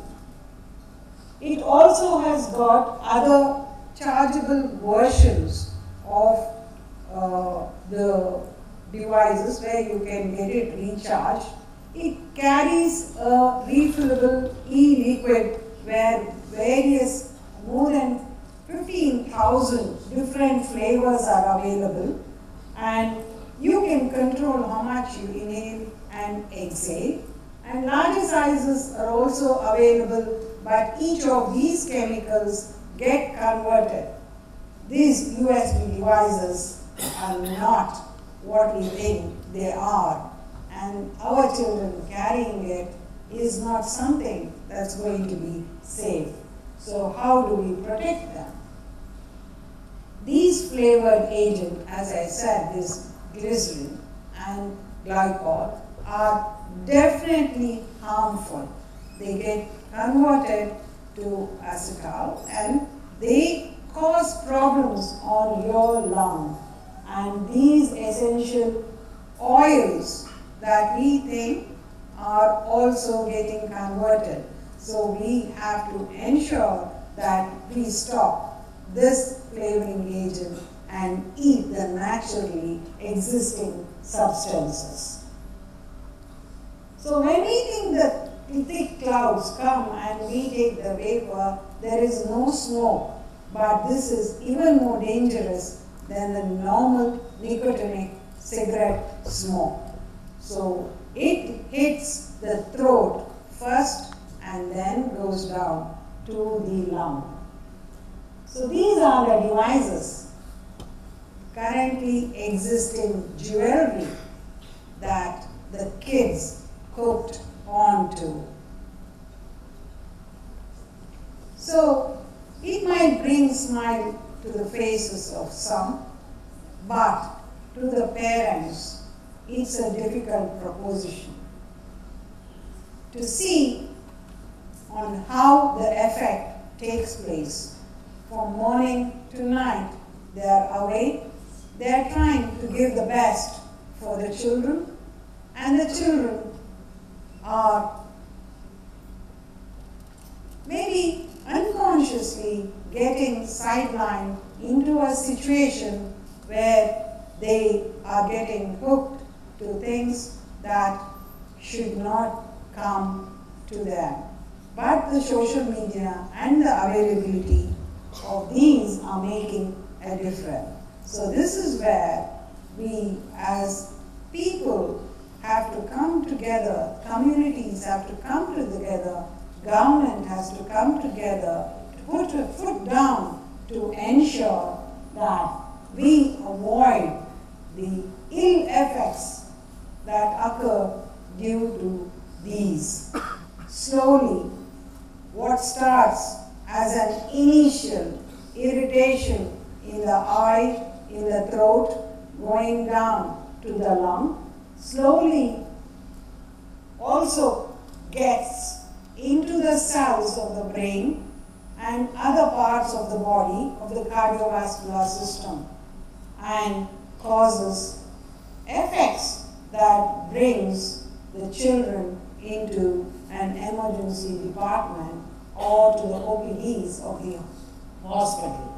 It also has got other chargeable versions of the devices where you can get it recharged. It carries a refillable e-liquid where various, more than 15,000 different flavors are available, and you can control how much you inhale and exhale. And larger sizes are also available, but each of these chemicals get converted. These USB devices are not what we think they are, and our children carrying it is not something that's going to be safe. So how do we protect them? These flavored agents, as I said, this glycerin and glycol, are definitely harmful. They get converted to acetal and they cause problems on your lung. And these essential oils that we think are also getting converted. So we have to ensure that we stop this flavoring agent and eat the naturally existing substances. So when we think that thick clouds come and we take the vapor, there is no smoke, but this is even more dangerous than the normal nicotinic cigarette smoke. So it hits the throat first and then goes down to the lung. So these are the devices currently existing jewelry that the kids hooked onto. So it might bring smile to the faces of some, but to the parents, it's a difficult proposition to see on how the effect takes place. From morning to night, they are awake, they are trying to give the best for the children, and the children are maybe unconsciously getting sidelined into a situation where they are getting hooked to things that should not come to them. But the social media and the availability of these are making a difference. So this is where we as people have to come together, communities have to come together, government has to come together, to put a foot down to ensure that we avoid the ill effects that occur due to these. Slowly, what starts as an initial irritation in the eye, in the throat, going down to the lung, slowly also gets into the cells of the brain and other parts of the body, of the cardiovascular system, and causes effects that brings the children into an emergency department or to the OPDs of the hospital.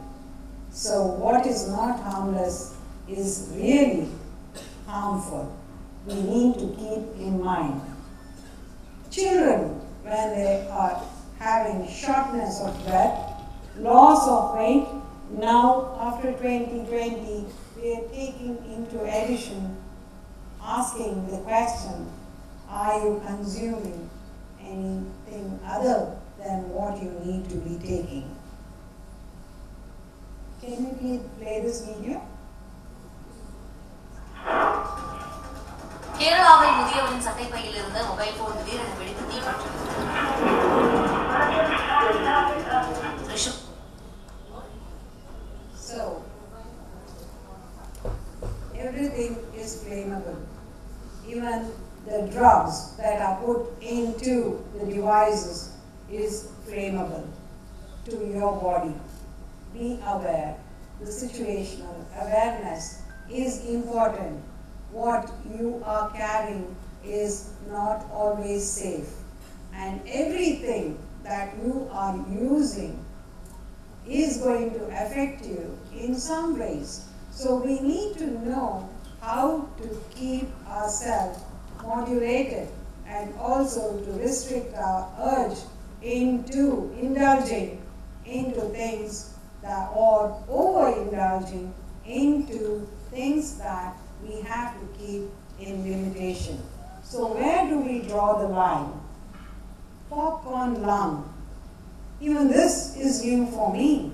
So what is not harmless is really harmful. We need to keep in mind. Children, when they are having shortness of breath, loss of weight, now after 2020, we are taking into addition, asking the question, are you consuming anything other than what you need to be taking? Can you please play this video? கேரளாவில் முதியவரின் சட்டைப்பையில் இருந்த mobile phone திடீரென வெடித்து தீப்பற்றியது. So, everything is flammable. Even the drugs that are put into the devices is flammable to your body. Be aware. The situational awareness is important. What you are carrying is not always safe. And everything that you are using is going to affect you in some ways. So we need to know how to keep ourselves moderated and also to restrict our urge into indulging into things that, or overindulging into things that we have to keep in limitation. So where do we draw the line? Popcorn lung. Even this is new for me.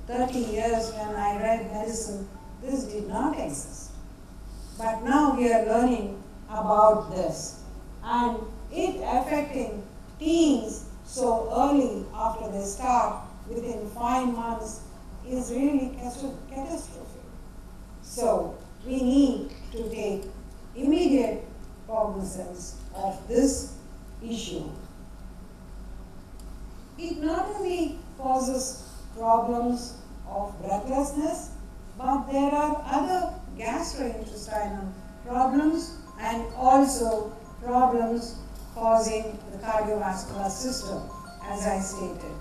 30 years when I read medicine, this did not exist. But now we are learning about this. And it affecting teens so early after they start, within 5 months, is really catastrophic. So we need to take immediate cognizance of this issue. It not only causes problems of breathlessness, but there are other gastrointestinal problems and also problems causing the cardiovascular system, as I stated.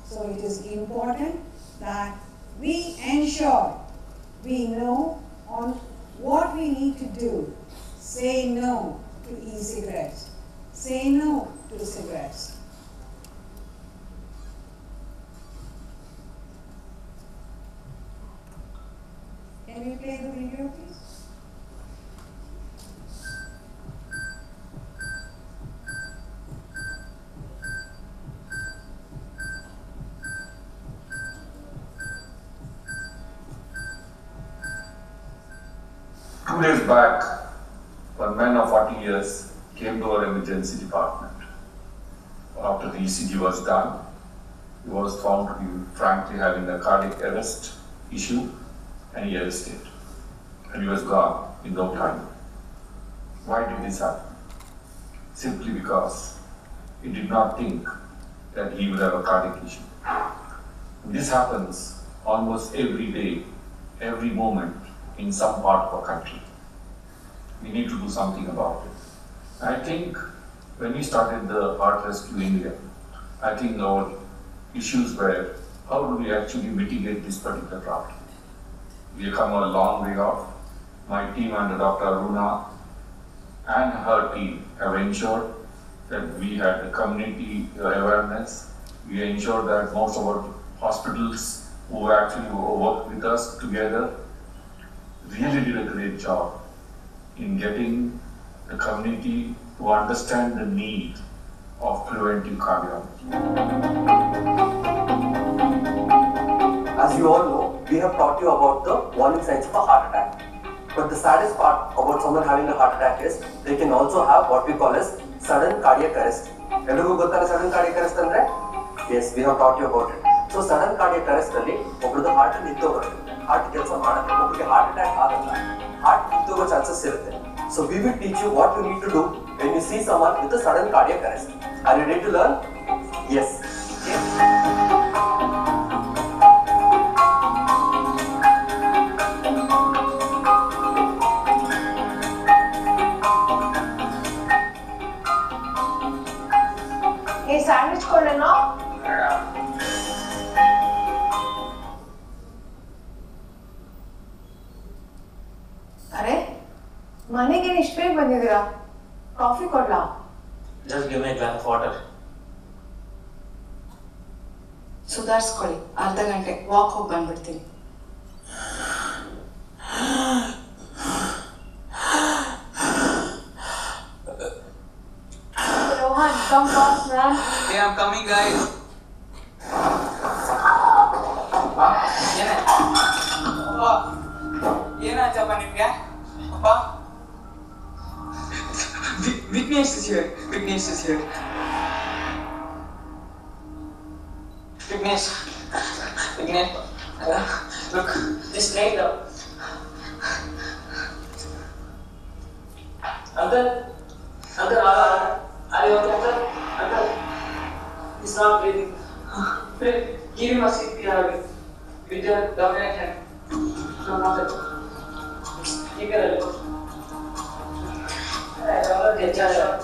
So it is important that we ensure we know on what we need to do. Say no to e-cigarettes. Say no to cigarettes. Can you play the video, please? Two days back, one man of 40 years came to our emergency department. After the ECG was done, he was found to be frankly having a cardiac arrest issue, and he arrested. And he was gone in no time. Why did this happen? Simply because he did not think that he would have a cardiac issue. This happens almost every day, every moment in some part of our country. We need to do something about it. I think when we started the Heart Rescue India, I think our issues were how do we actually mitigate this particular problem. We have come a long way off. My team under Dr. Aruna and her team have ensured that we had the community awareness. We ensured that most of our hospitals who actually worked with us together really did a great job in getting the community to understand the need of preventive cardiology. As you all know, we have taught you about the warning signs of a heart attack. But the saddest part about someone having a heart attack is they can also have what we call as sudden cardiac arrest. Everyone knows sudden cardiac arrest? Yes, we have taught you about it. So sudden cardiac arrest alli obradu heart heart kelsa madade obrige heart attack agalla heart nittogo chances irutte. So we will teach you what you need to do when you see someone with a sudden cardiac arrest. Are you ready to learn? Yes. Okay. Hey, sandwich ಕೊಡೋಣ? ಅರೆ ಮನೆಗೆ ಇಷ್ಟು ಬೇಗ ಬಂದಿದ್ದೀರಾ? Coffee ಕೊಡ್ಲಾ? Just give me a glass of water. ಸುಧಾರಿಸ್ಕೊಳ್ಳಿ, ಅರ್ಧ ಗಂಟೆ ವಾಕ್ ಹೋಗಿ ಬಂದ್ಬಿಡ್ತೀನಿ. Rohan, come fast, man. Hey, I'm coming, guys. ಏನಾಯ್ತಪ್ಪ ನಿಮ್ಗೆ? ಅಪ್ಪ? Vignesh is here. Vignesh is here. Vignesh. Vignesh. Look, just lay down. Uncle, are you okay, Uncle? Uncle, he's not breathing. Please, give him a CPR with your dominant hand. No, not that. Keep it a little. Get your shot.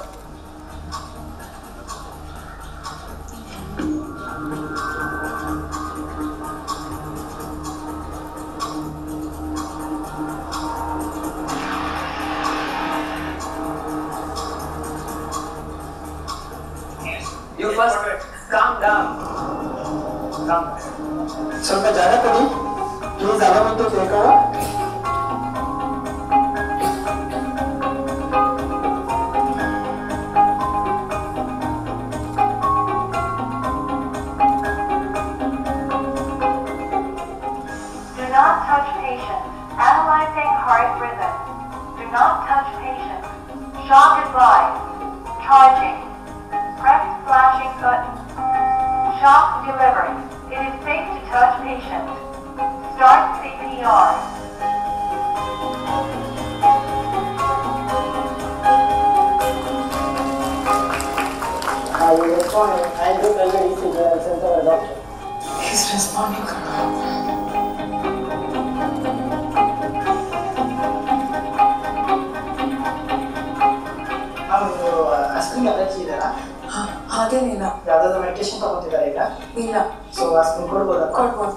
You first calm down. Calm. ಸ್ವಲ್ಪ ಜಾಗ ಕೊಡಿ. Please allow me to take over. Do not touch patient. Analyzing heart rhythm. Do not touch patient. Shock advised. Charging. Press flashing button. Shock delivered. It is safe to touch patient. Start CPR. I will respond. I will tell the ECG and send to the doctor. He's responding. Aspirin allergy ಇದೆಯಾ? ಹಾಗೇನಿಲ್ಲ. ಯಾವ್ದಾದ್ರು medication ತಗೋತಿದ್ದಾರೆ ಈಗ? ಇಲ್ಲ. So ಅಸ್ಪಿನ್ ಕೊಡ್ಬೋದಾ? ಕೊಡ್ಬೋದು.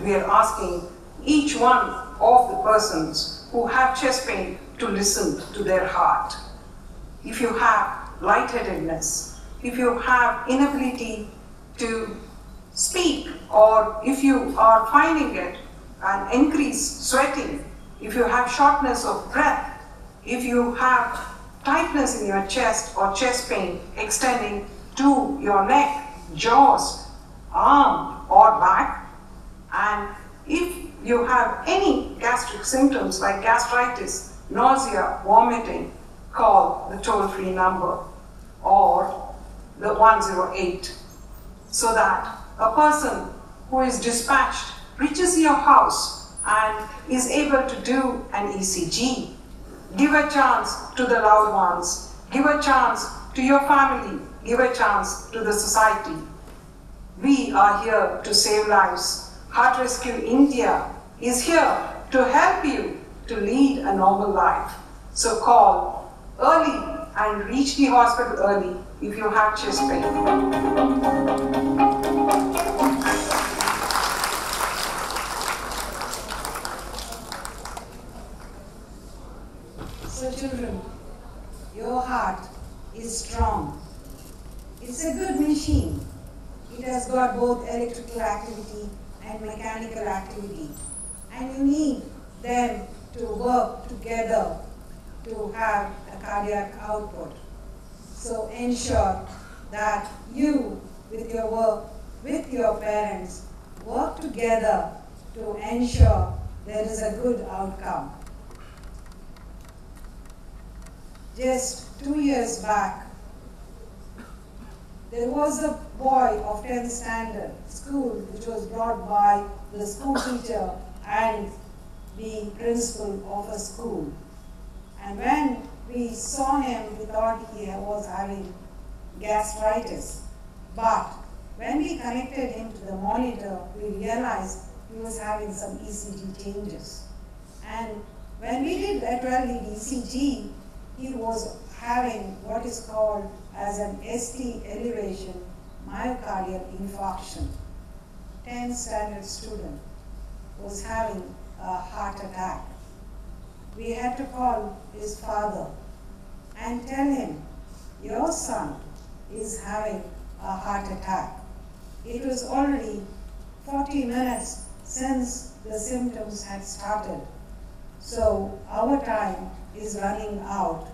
We are asking each one of the persons who have chest pain to listen to their heart. If you have lightheadedness, if you have inability to speak, or if you are finding it an increased sweating, if you have shortness of breath, if you have tightness in your chest or chest pain extending to your neck, jaws, arm or back, and if you have any gastric symptoms like gastritis, nausea, vomiting, call the toll-free number or the 108 so that a person who is dispatched reaches your house and is able to do an ECG. Give a chance to the loved ones, give a chance to your family, give a chance to the society. We are here to save lives. Heart Rescue India is here to help you to lead a normal life. So call early and reach the hospital early if you have chest pain. So children, your heart is strong. It's a good machine. It has got both electrical activity and mechanical activity. And you need them to work together to have a cardiac output. So ensure that you, with your work, with your parents, work together to ensure there is a good outcome. Just 2 years back, there was a boy of 10th standard school which was brought by the school teacher and the principal of a school. And when we saw him, we thought he was having gastritis. But when we connected him to the monitor, we realized he was having some ECG changes. And when we did a 12-lead ECG, he was having what is called as an ST elevation myocardial infarction. 10th standard student was having a heart attack. We had to call his father and tell him, your son is having a heart attack. It was already 40 minutes since the symptoms had started. So our time is running out.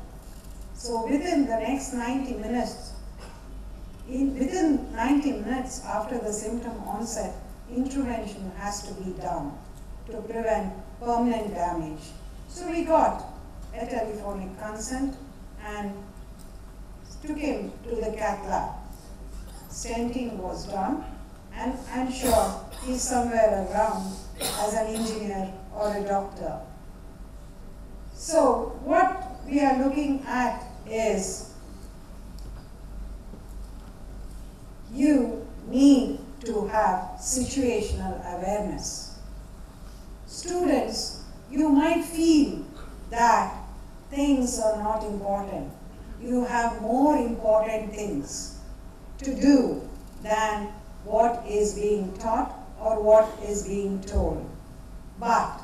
So within the next 90 minutes, within 90 minutes after the symptom onset, intervention has to be done to prevent permanent damage. So we got a telephonic consent and took him to the cath lab. Stenting was done, and I'm sure he's somewhere around as an engineer or a doctor. So what we are looking at is you need to have situational awareness. Students, you might feel that things are not important. You have more important things to do than what is being taught or what is being told. But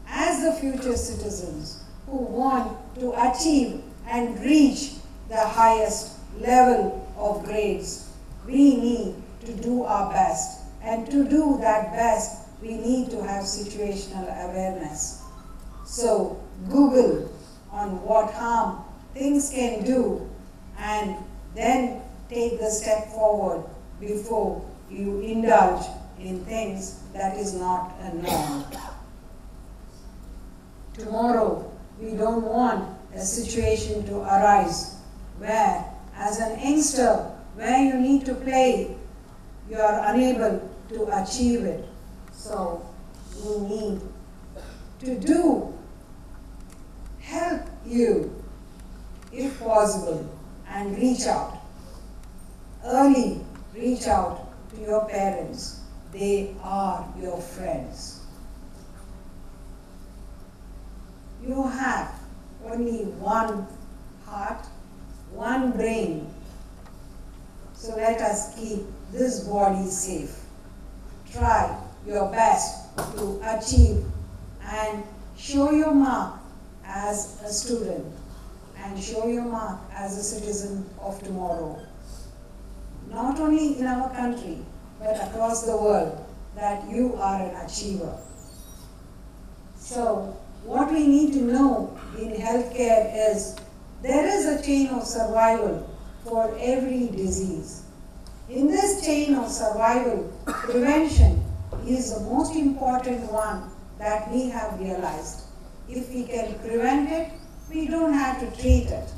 as the future citizens who want to achieve and reach the highest level of grades, we need to do our best. And to do that best, we need to have situational awareness. So Google on what harm things can do and then take the step forward before you indulge in things that is not a norm. Tomorrow, we don't want a situation to arise where, as an youngster, where you need to play, you are unable to achieve it. So, you need to help you, if possible, and reach out. Early, reach out to your parents. They are your friends. You have only one heart, one brain. So let us keep this body safe. Try your best to achieve and show your mark as a student and show your mark as a citizen of tomorrow. Not only in our country, but across the world, that you are an achiever. So, what we need to know in healthcare is there is a chain of survival for every disease. In this chain of survival, prevention is the most important one that we have realized. If we can prevent it, we don't have to treat it.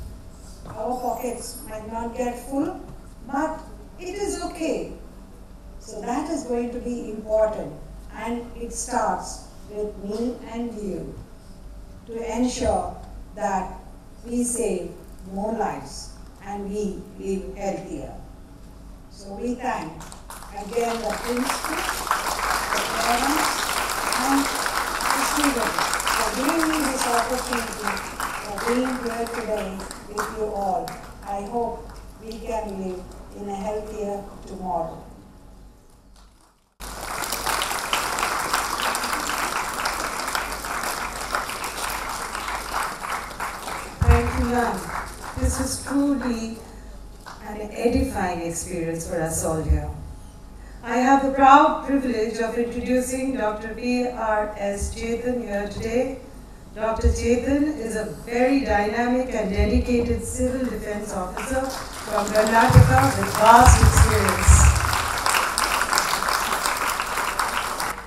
Our pockets might not get full, but it is okay. So that is going to be important, and it starts with me and you to ensure that we save more lives and we live healthier. So we thank again the principal, the parents, and the students for giving me this opportunity, for being here today with you all. I hope we can live in a healthier tomorrow. Thank you, ma'am. This was truly an edifying experience for us all here. I have the proud privilege of introducing Dr. B.R.S. Chetan here today. Dr. Chetan is a very dynamic and dedicated civil defense officer from Karnataka with vast experience.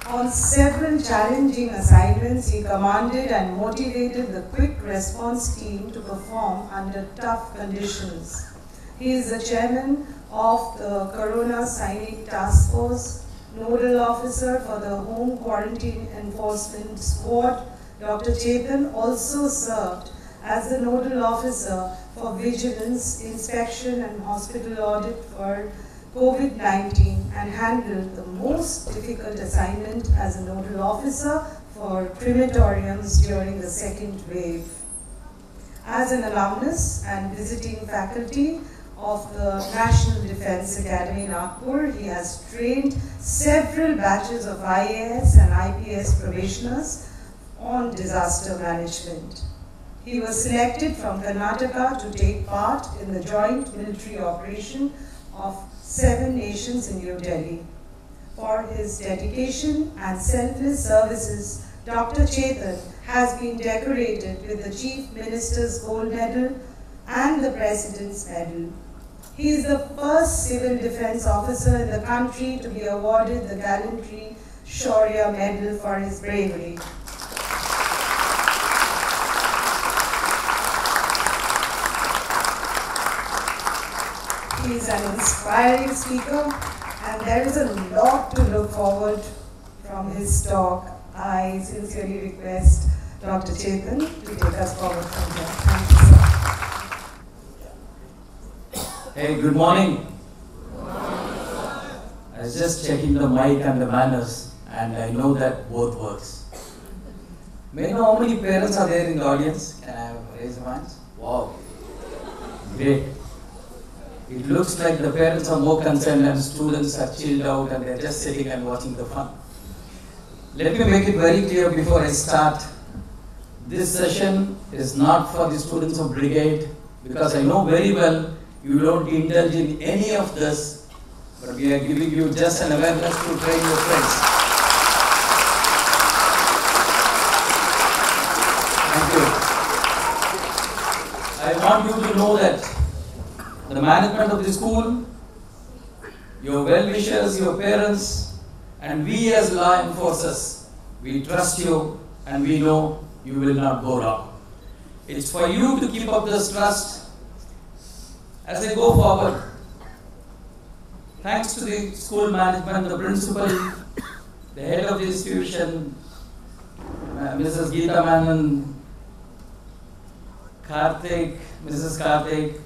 On several challenging assignments, he commanded and motivated the quick response team to perform under tough conditions. He is the chairman of the Corona Signing Task Force, nodal officer for the Home Quarantine Enforcement Squad. Dr. Chetan also served as the nodal officer for vigilance, inspection and hospital audit for COVID-19 and handled the most difficult assignment as a nodal officer for crematoriums during the second wave. As an alumnus and visiting faculty of the National Defense Academy, Nagpur, he has trained several batches of IAS and IPS probationers on disaster management. He was selected from Karnataka to take part in the joint military operation of 7 nations in New Delhi. For his dedication and selfless services, Dr. Chetan has been decorated with the Chief Minister's Gold Medal and the President's Medal. He is the first civil defense officer in the country to be awarded the Gallantry Shaurya Medal for his bravery. He is an inspiring speaker, and there is a lot to look forward from his talk. I sincerely request Dr. Chetan to take us forward from here. Thank you, sir. Hey, good morning. I was just checking the mic and the manners, and I know that both works. May I know how many parents are there in the audience? Can I raise your hands? Wow. Great. It looks like the parents are more concerned and students are chilled out and they're just sitting and watching the fun. Let me make it very clear before I start. This session is not for the students of brigade, because I know very well you don't indulge in any of this, but we are giving you just an awareness to train your friends. Thank you. I want you to know that the management of the school, your well-wishers, your parents, and we as law enforcers, we trust you and we know you will not go wrong. It's for you to keep up this trust as I go forward. Thanks to the school management, the principal, the head of the institution, Mrs. Geeta Menon, Karthik, Mrs. Karthik,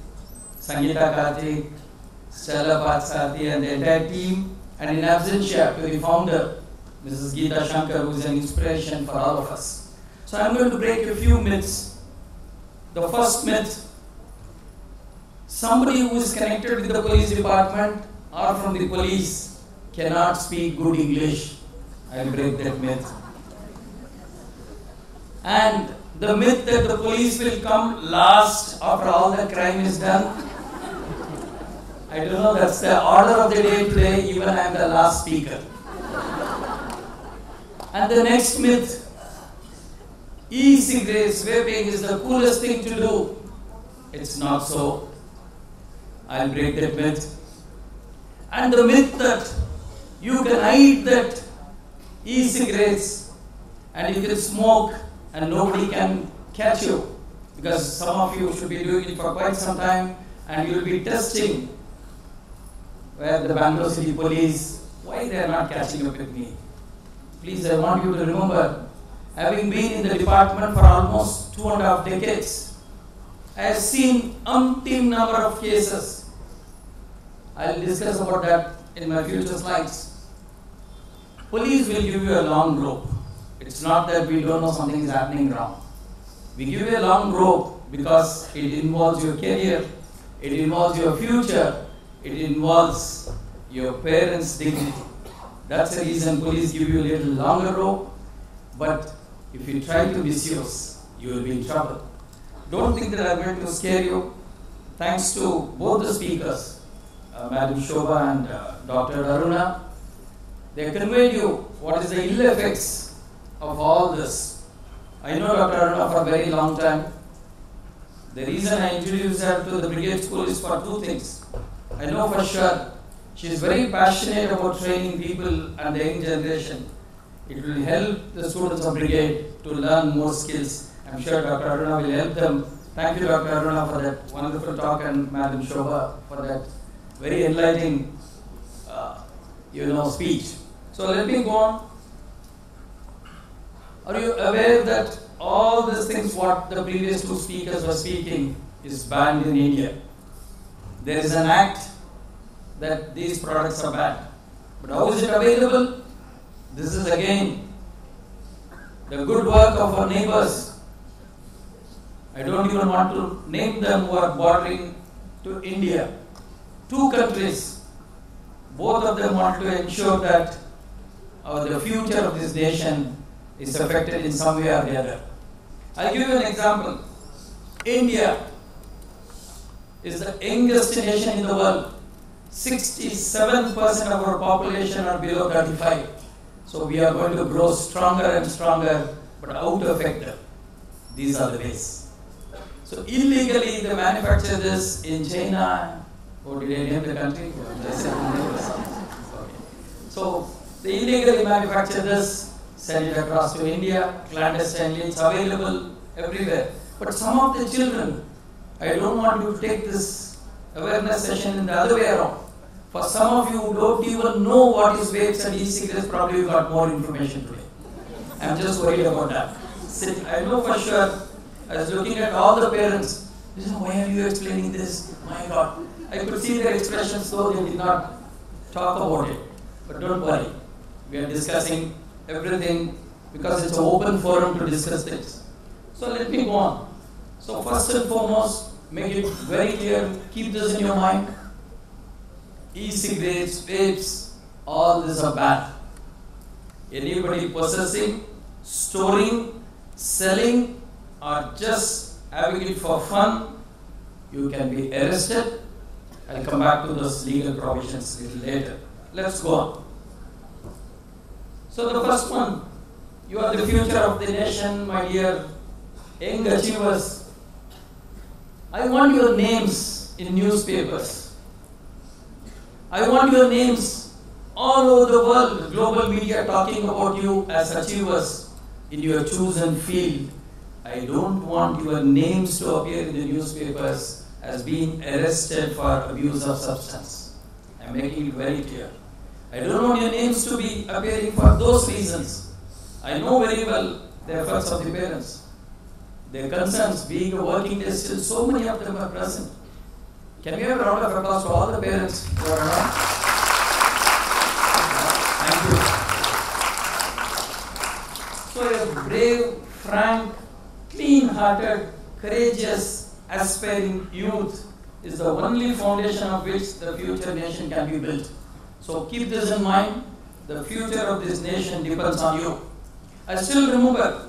Sangeeta Karthik, Stella Patsarthi, and the entire team, and in absentia to the founder, Mrs. Geeta Shankar, who is an inspiration for all of us. So I'm going to break a few myths. The first myth: somebody who is connected with the police department or from the police cannot speak good English. I'll break that myth. And the myth that the police will come last after all the crime is done. I don't know, that's the order of the day today, even I am the last speaker. And the next myth: e-cigarettes, vaping is the coolest thing to do. It's not so. I'll break that myth. And the myth that you can hide that e-cigarettes and you can smoke and nobody can catch you, because some of you should be doing it for quite some time and you will be testing where the Bangalore City Police, why they are not catching up with me. Please, I want you to remember, having been in the department for almost 2.5 decades, I have seen umpteen number of cases. I'll discuss about that in my future slides. Police will give you a long rope. It's not that we don't know something is happening wrong. We give you a long rope because it involves your career, it involves your future, it involves your parents' dignity. That's the reason police give you a little longer rope, but if you try to misuse, you will be in trouble. Don't think that I'm going to scare you. Thanks to both the speakers, Madam Shobha and Dr. Aruna, they conveyed you what is the ill effects of all this. I know Dr. Aruna for a very long time. The reason I introduced her to the Brigade School is for two things. I know for sure she is very passionate about training people and the young generation. It will help the students of Brigade to learn more skills. I'm sure Dr. Aruna will help them. Thank you, Dr. Aruna, for that wonderful talk, and Madam Shobha for that very enlightening, speech. So let me go on. Are you aware that all these things what the previous two speakers were speaking is banned in India? There is an act that these products are banned. But how is it available? This is again the good work of our neighbors. I don't even want to name them who are bordering to India. Two countries, both of them want to ensure that the future of this nation is affected in some way or the other. I'll give you an example. India is the youngest nation in the world. 67% of our population are below 35. So we are going to grow stronger and stronger, but how to affect them? These are the ways. So illegally they manufacture this in China. Or did I name the country? So they illegally manufacture this, send it across to India, clandestinely, it's available everywhere. But some of the children, I don't want you to take this awareness session in the other way around. For some of you who don't even know what is vapes and e-cigarettes, probably you got more information today. I'm just worried about that. I know for sure, I was looking at all the parents, why are you explaining this? My God. I could see their expressions, though they did not talk about it. But don't worry, we are discussing everything because it's an open forum to discuss things. So let me go on. So first and foremost, make it very clear, keep this in your mind. E-cigarettes, vapes, all these are bad. Anybody possessing, storing, selling, or just having it for fun, you can be arrested. I'll come back to those legal provisions a little later. Let's go on. So the first one, you are the future of the nation, my dear young achievers. I want your names in newspapers. I want your names all over the world, global media talking about you as achievers in your chosen field. I don't want your names to appear in the newspapers as being arrested for abuse of substance. I'm making it very clear. I don't want your names to be appearing for those reasons. I know very well the efforts of the parents. Their concerns, being a working day, still so many of them are present. Can we have a round of applause to all the parents who are around? Thank you. So a brave, frank, clean-hearted, courageous, aspiring youth is the only foundation of which the future nation can be built. So keep this in mind. The future of this nation depends on you. I still remember,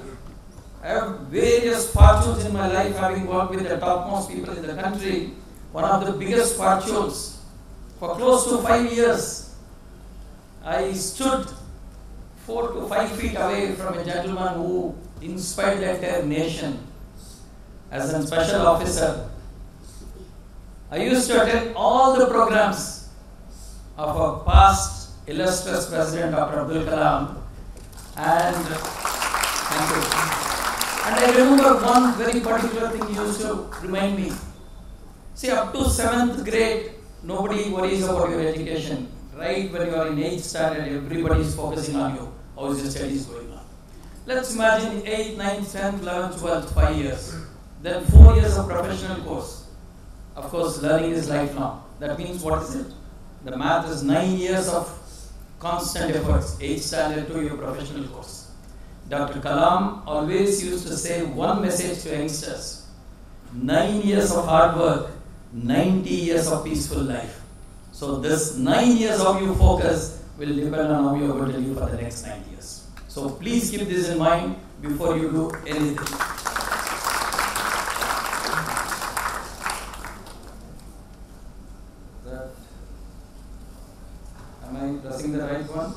I have various fortunes in my life, having worked with the topmost people in the country. One of the biggest fortunes, for close to 5 years, I stood 4 to 5 feet away from a gentleman who inspired the entire nation. As a special officer, I used to attend all the programs of our past illustrious President Dr. Abdul Kalam, and thank you. And I remember one very particular thing he used to remind me. See, up to 7th grade, nobody worries about your education. Right when you are in 8th standard, everybody is focusing on you. How is your studies going on? Let's imagine 8th, 9th, 10th, 11th, 12th, 5 years. Then 4 years of professional course. Of course, learning is lifelong. That means what is it? The math is 9 years of constant efforts, 8th standard to your professional course. Dr. Kalam always used to say one message to youngsters: 9 years of hard work, 90 years of peaceful life. So this 9 years of your focus will depend on how you are going to live for the next 9 years. So please keep this in mind before you do anything. Am I pressing the right one?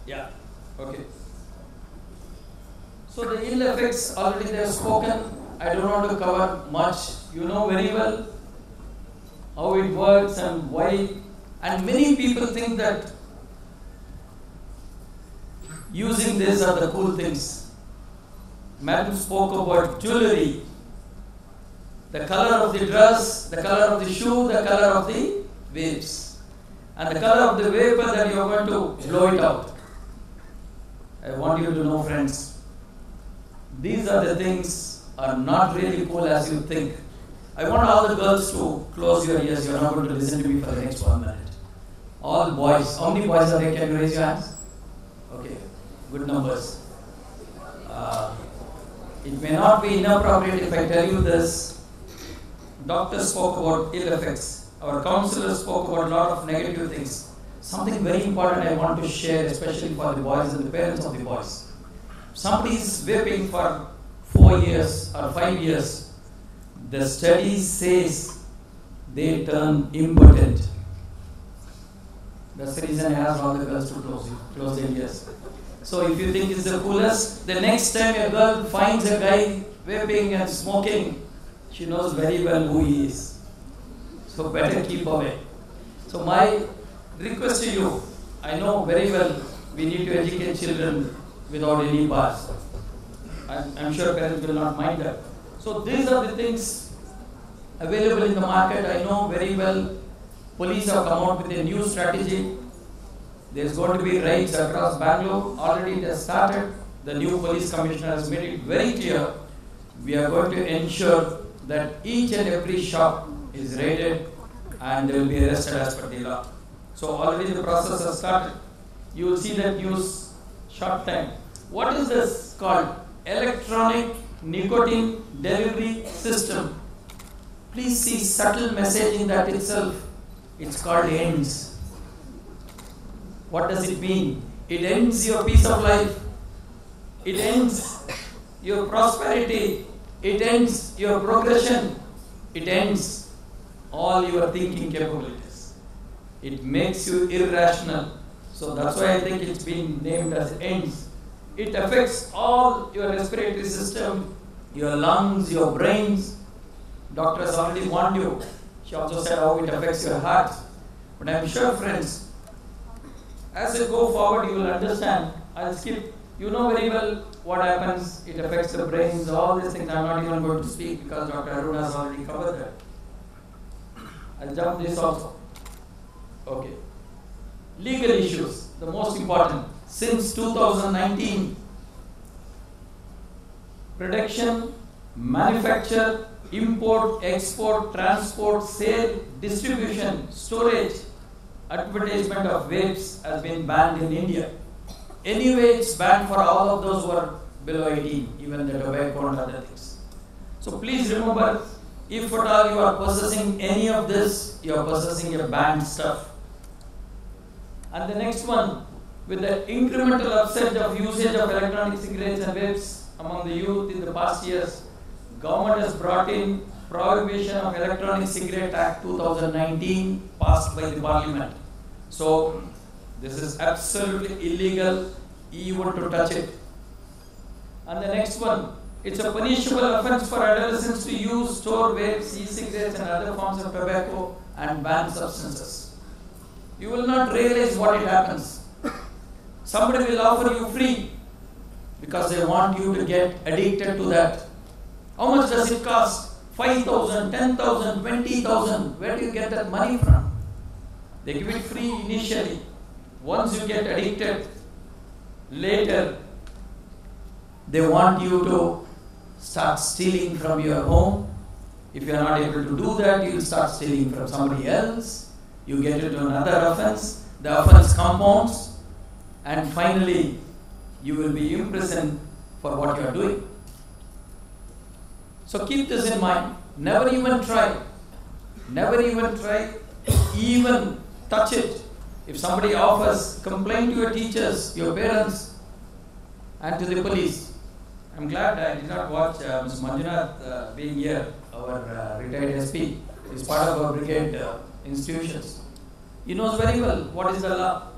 Yeah. Okay. So the ill effects already they have spoken. I don't want to cover much. You know very well how it works and why. And many people think that using this are the cool things. Madam spoke about jewelry, the color of the dress, the color of the shoe, the color of the vapes, and the color of the vapor that you are going to blow it out. I want you to know, friends, these are the things are not really cool as you think. I want all the girls to close your ears. You are not going to listen to me for the next 1 minute. All boys. How many boys are there? Can you raise your hands? Okay. Good numbers. It may not be inappropriate if I tell you this. Doctors spoke about ill effects. Our counselors spoke about a lot of negative things. Something very important I want to share, especially for the boys and the parents of the boys. Somebody is vaping for 4 years or 5 years. The study says they turn impotent. That's the reason I asked all the girls to close their ears. So if you think it's the coolest, the next time a girl finds a guy vaping and smoking, she knows very well who he is. So better keep away. So my request to you, I know very well we need to educate children without any bars. I'm sure parents will not mind that. So these are the things available in the market. I know very well police have come out with a new strategy. There's going to be raids across Bangalore. Already it has started. The new police commissioner has made it very clear. We are going to ensure that each and every shop is raided and they will be arrested as per the law. So already the process has started. You will see that news short time. What is this called? Electronic nicotine delivery system. Please see subtle message in that itself. It's called ENDS. What does it mean? It ends your peace of life. It ends your prosperity. It ends your progression. It ends all your thinking capabilities. It makes you irrational. So that's why I think it's been named as ENDS. It affects all your respiratory system, your lungs, your brains. Doctor has already warned you. She also said how it affects your heart. But I'm sure, friends, as you go forward, you will understand. I'll skip. You know very well what happens. It affects the brains, all these things. I'm not even going to speak because Dr. Aruna has already covered that. I'll jump this also. Okay. Legal issues, the most important. Since 2019, production, manufacture, import, export, transport, sale, distribution, storage, advertisement of vapes has been banned in India. Anyway, it's banned for all of those who are below 18, even the tobacco and other things. So please remember, if at all you are possessing any of this, you are possessing a banned stuff. And the next one, with the incremental upsurge of usage of electronic cigarettes and vapes among the youth in the past years, government has brought in Prohibition of Electronic Cigarette Act 2019 passed by the Parliament. So this is absolutely illegal even to touch it. And the next one, it's a punishable offence for adolescents to use, store, vapes, e-cigarettes and other forms of tobacco and banned substances. You will not realize what it happens. Somebody will offer you free because they want you to get addicted to that. How much does it cost? 5,000, 10,000, 20,000. Where do you get that money from? They give it free initially. Once you get addicted, later they want you to start stealing from your home. If you are not able to do that, you will start stealing from somebody else. You get into another offense. The offense compounds, and finally you will be imprisoned for what you are doing. So keep this in mind. Never even try. Never even try. Even touch it. If somebody offers, complain to your teachers, your parents, and to the police. I'm glad I did not watch Mr. Manjunath being here, our retired SP. He's part of our brigade institutions. He knows very well what is the law.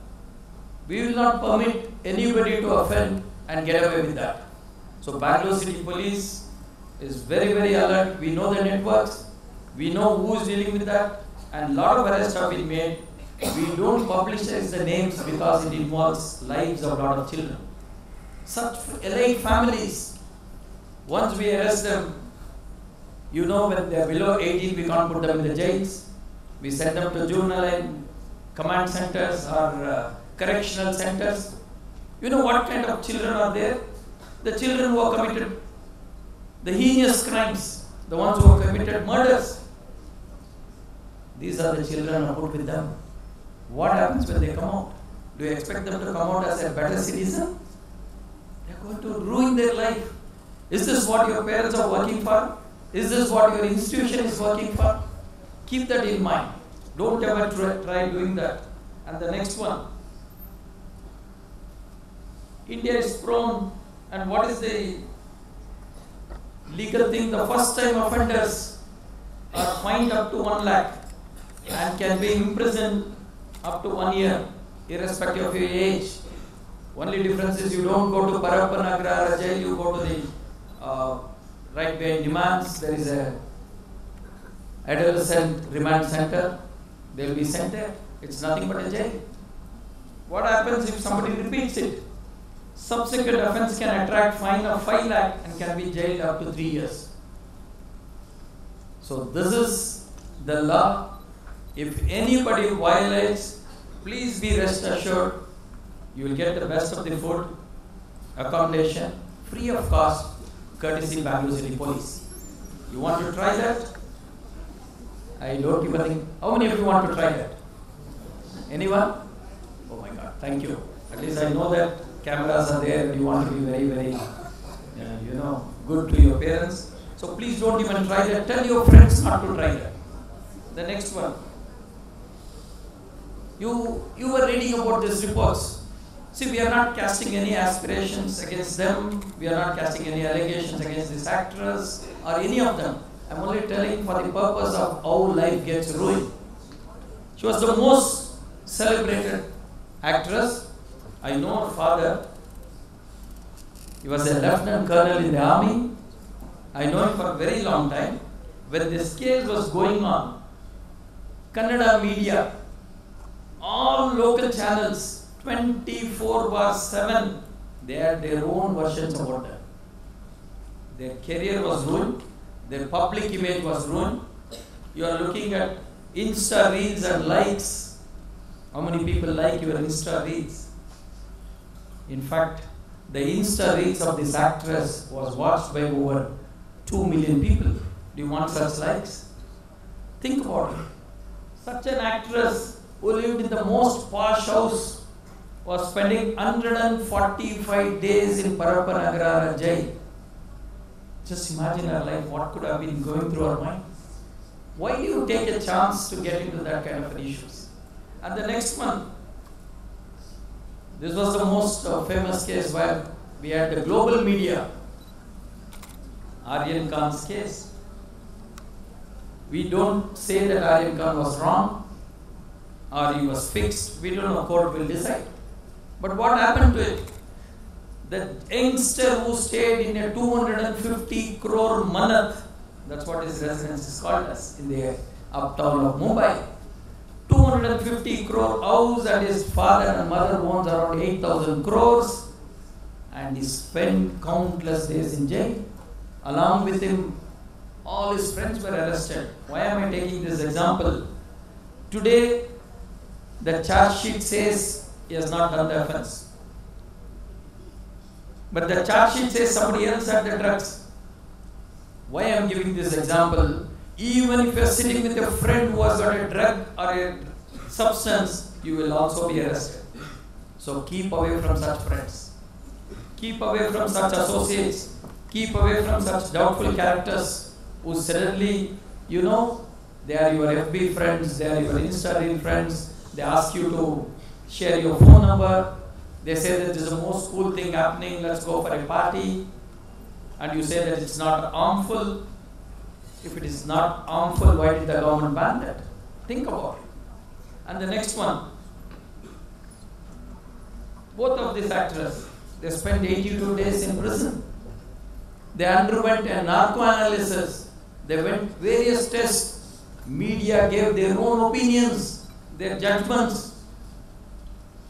We will not permit anybody to offend and get away with that. So Bangalore City Police is very, very alert. We know the networks. We know who is dealing with that. And a lot of arrests have been made. We don't publicize the names because it involves lives of a lot of children. Such elite families, once we arrest them, you know, when they are below 18, we can't put them in the jails. We send them to juvenile and command centers or correctional centers. You know what kind of children are there? The children who have committed the heinous crimes, the ones who have committed murders. These are the children who are put with them. What happens when they come out? Do you expect them to come out as a better citizen? They are going to ruin their life. Is this what your parents are working for? Is this what your institution is working for? Keep that in mind. Don't ever try doing that. And the next one. India is prone, and what is the legal thing? The first time offenders are fined up to 1 lakh and can be imprisoned up to 1 year, irrespective of your age. Only difference is you don't go to Parappanagra jail, you go to the right behind demands. There is a adolescent remand center. They will be sent there. It's nothing but a jail. What happens if somebody repeats it? Subsequent offence can attract fine of 5 lakh and can be jailed up to 3 years. So this is the law. If anybody violates, please be rest assured, you will get the best of the food, accommodation, free of cost, courtesy Bangalore City Police. You want to try that? I don't even think. How many of you want to try that? Anyone? Oh my God, thank you. At least I know that cameras are there and you want to be very, very, good to your parents. So please don't even try that. Tell your friends not to try that. The next one. You were reading about these reports. See, we are not casting any aspirations against them. We are not casting any allegations against this actress or any of them. I'm only telling for the purpose of how life gets ruined. She was the most celebrated actress. I know her father. He was a lieutenant colonel in the army. I know him for a very long time. When this case was going on, Kannada media, all local channels, 24/7, they had their own versions about that. Their career was ruined. Their public image was ruined. You are looking at Insta reels and likes. How many people like your Insta reels? In fact, the Insta reels of this actress was watched by over 2 million people. Do you want such likes? Think about it. Such an actress who lived in the most posh house was spending 145 days in Parappanagra jail. Just imagine her life, what could have been going through her mind. Why do you take a chance to get into that kind of issues? And the next one, this was the most famous case where we had the global media, Aryan Khan's case. We don't say that Aryan Khan was wrong or he was fixed. We don't know, court will decide. But what happened to it? The youngster who stayed in a 250 crore Manath, that's what his residence is called as in the uptown of Mumbai. 250 crore house, and his father and mother owns around 8,000 crores, and he spent countless days in jail. Along with him, all his friends were arrested. Why am I taking this example? Today, the charge sheet says he has not done the offense. But the charge sheet says somebody else had the drugs. Why I am giving this example? Even if you are sitting with a friend who has got a drug or a substance, you will also be arrested. So keep away from such friends. Keep away from such associates. Keep away from such doubtful characters who suddenly, you know, they are your FB friends, they are your Insta reel friends, they ask you to share your phone number, they say that this is the most cool thing happening, let's go for a party, and you say that it's not harmful. If it is not harmful, why did the government ban that? Think about it. And the next one, both of these actors, they spent 82 days in prison. They underwent a narco-analysis. They went various tests. Media gave their own opinions, their judgments.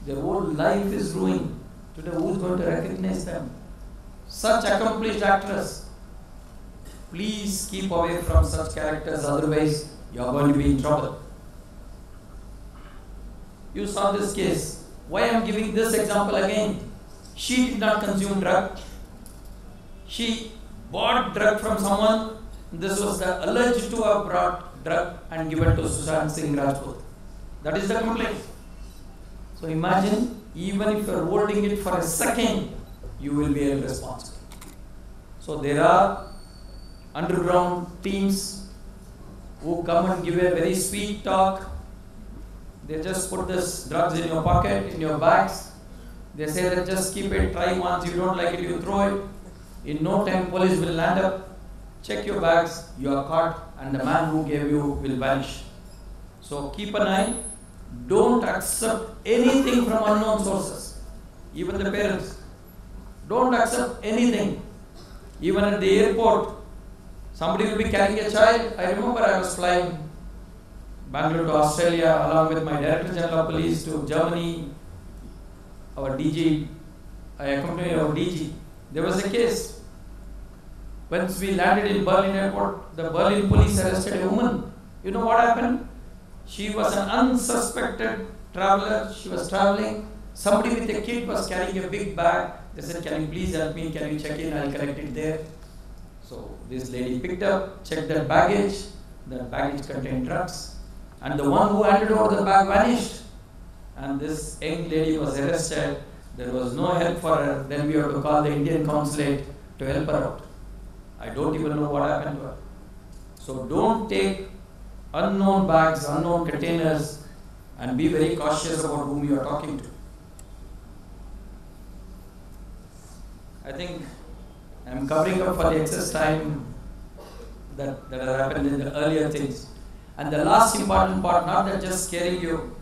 Their whole life is ruined. Today, who is going to recognize them? Such accomplished actors. Please keep away from such characters, otherwise you are going to be in trouble. You saw this case. Why I am giving this example again? She did not consume drug. She bought drug from someone. This was the alleged to have brought drug and given to Sushant Singh Rajput. That is the complaint. So imagine, even if you are holding it for a second, you will be held responsible. So there are underground teams who come and give a very sweet talk. They just put this drugs in your pocket, in your bags. They say that just keep it, try once, you don't like it, you throw it. In no time, police will land up, check your bags, you are caught, and the man who gave you will vanish. So keep an eye. Don't accept anything from unknown sources. Even the parents. Don't accept anything. Even at the airport, somebody will be carrying a child. I remember I was flying Bangalore to Australia along with my Director General of Police to Germany. Our DG, I accompanied our DG. There was a case. Once we landed in Berlin airport, the Berlin police arrested a woman. You know what happened? She was an unsuspected traveler. She was traveling. Somebody with a kid was carrying a big bag. They said, "Can you please help me? Can you check in? I'll collect it there." So this lady picked up, checked that baggage. That baggage contained drugs. And the one who handed over the bag vanished. And this young lady was arrested. There was no help for her. Then we had to call the Indian consulate to help her out. I don't even know what happened to her. So don't take unknown bags, unknown containers, and be very cautious about whom you are talking to. I think I am covering up for the excess time that have happened in the earlier things. And the last important part, not that just scaring you,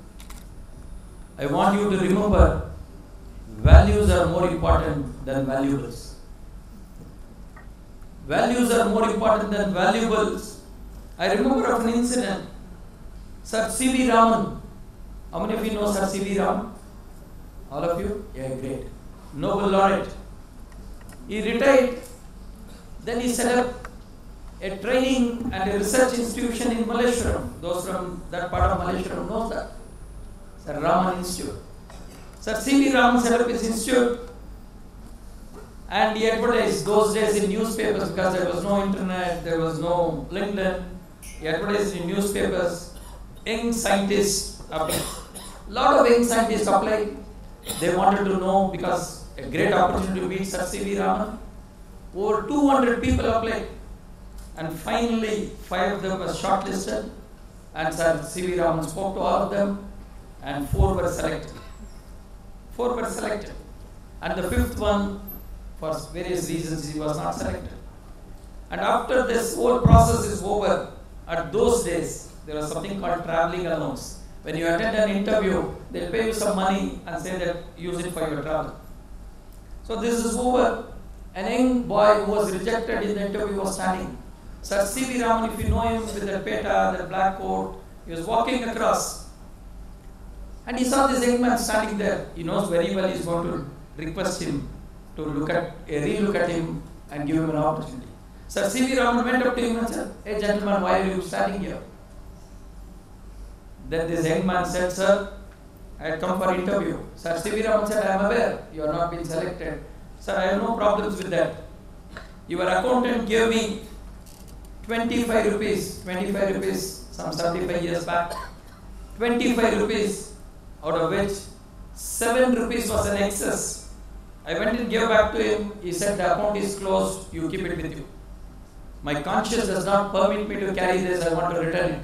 I want you to remember, values are more important than valuables. Values are more important than valuables. I remember of an incident. Sir C.V. Raman. How many of you know Sir C.V. Raman? All of you? Yeah, great. Nobel laureate. He retired. Then he set up a training and a research institution in Malleshwaram. Those from that part of Malleshwaram know that. Sir Raman Institute. Sir C.V. Raman set up his institute and he advertised those days in newspapers because there was no internet, there was no LinkedIn. He advertised in newspapers. Young scientists applied. A lot of young scientists applied. They wanted to know because a great opportunity to meet Sir C.V. Raman. Over 200 people applied. And finally, 5 of them were shortlisted. And Sir C.V. Raman spoke to all of them. And 4 were selected. 4 were selected. And the 5th one, for various reasons, he was not selected. And after this whole process is over, at those days, there was something called traveling allowance. When you attend an interview, they'll pay you some money and say that use it for your travel. So this is over. An young boy who was rejected in the interview was standing. Sir C.V. Raman, if you know him with the peta, the black coat, he was walking across. And he saw this young man standing there. He knows very well he's going to request him to re-look at him and give him an opportunity. Sir C.V. Raman went up to him and said, "Hey gentleman, why are you standing here?" Then this young man said, "Sir, I had come for interview." Sir C.V. Raman said, "I am aware you are not being selected. Sir, I have no problems with that. Your accountant gave me 25 rupees, some 75 years back. 25 rupees, out of which 7 rupees was an excess. I went and gave back to him. He said, the account is closed, you keep it with you. My conscience does not permit me to carry this, I want to return it."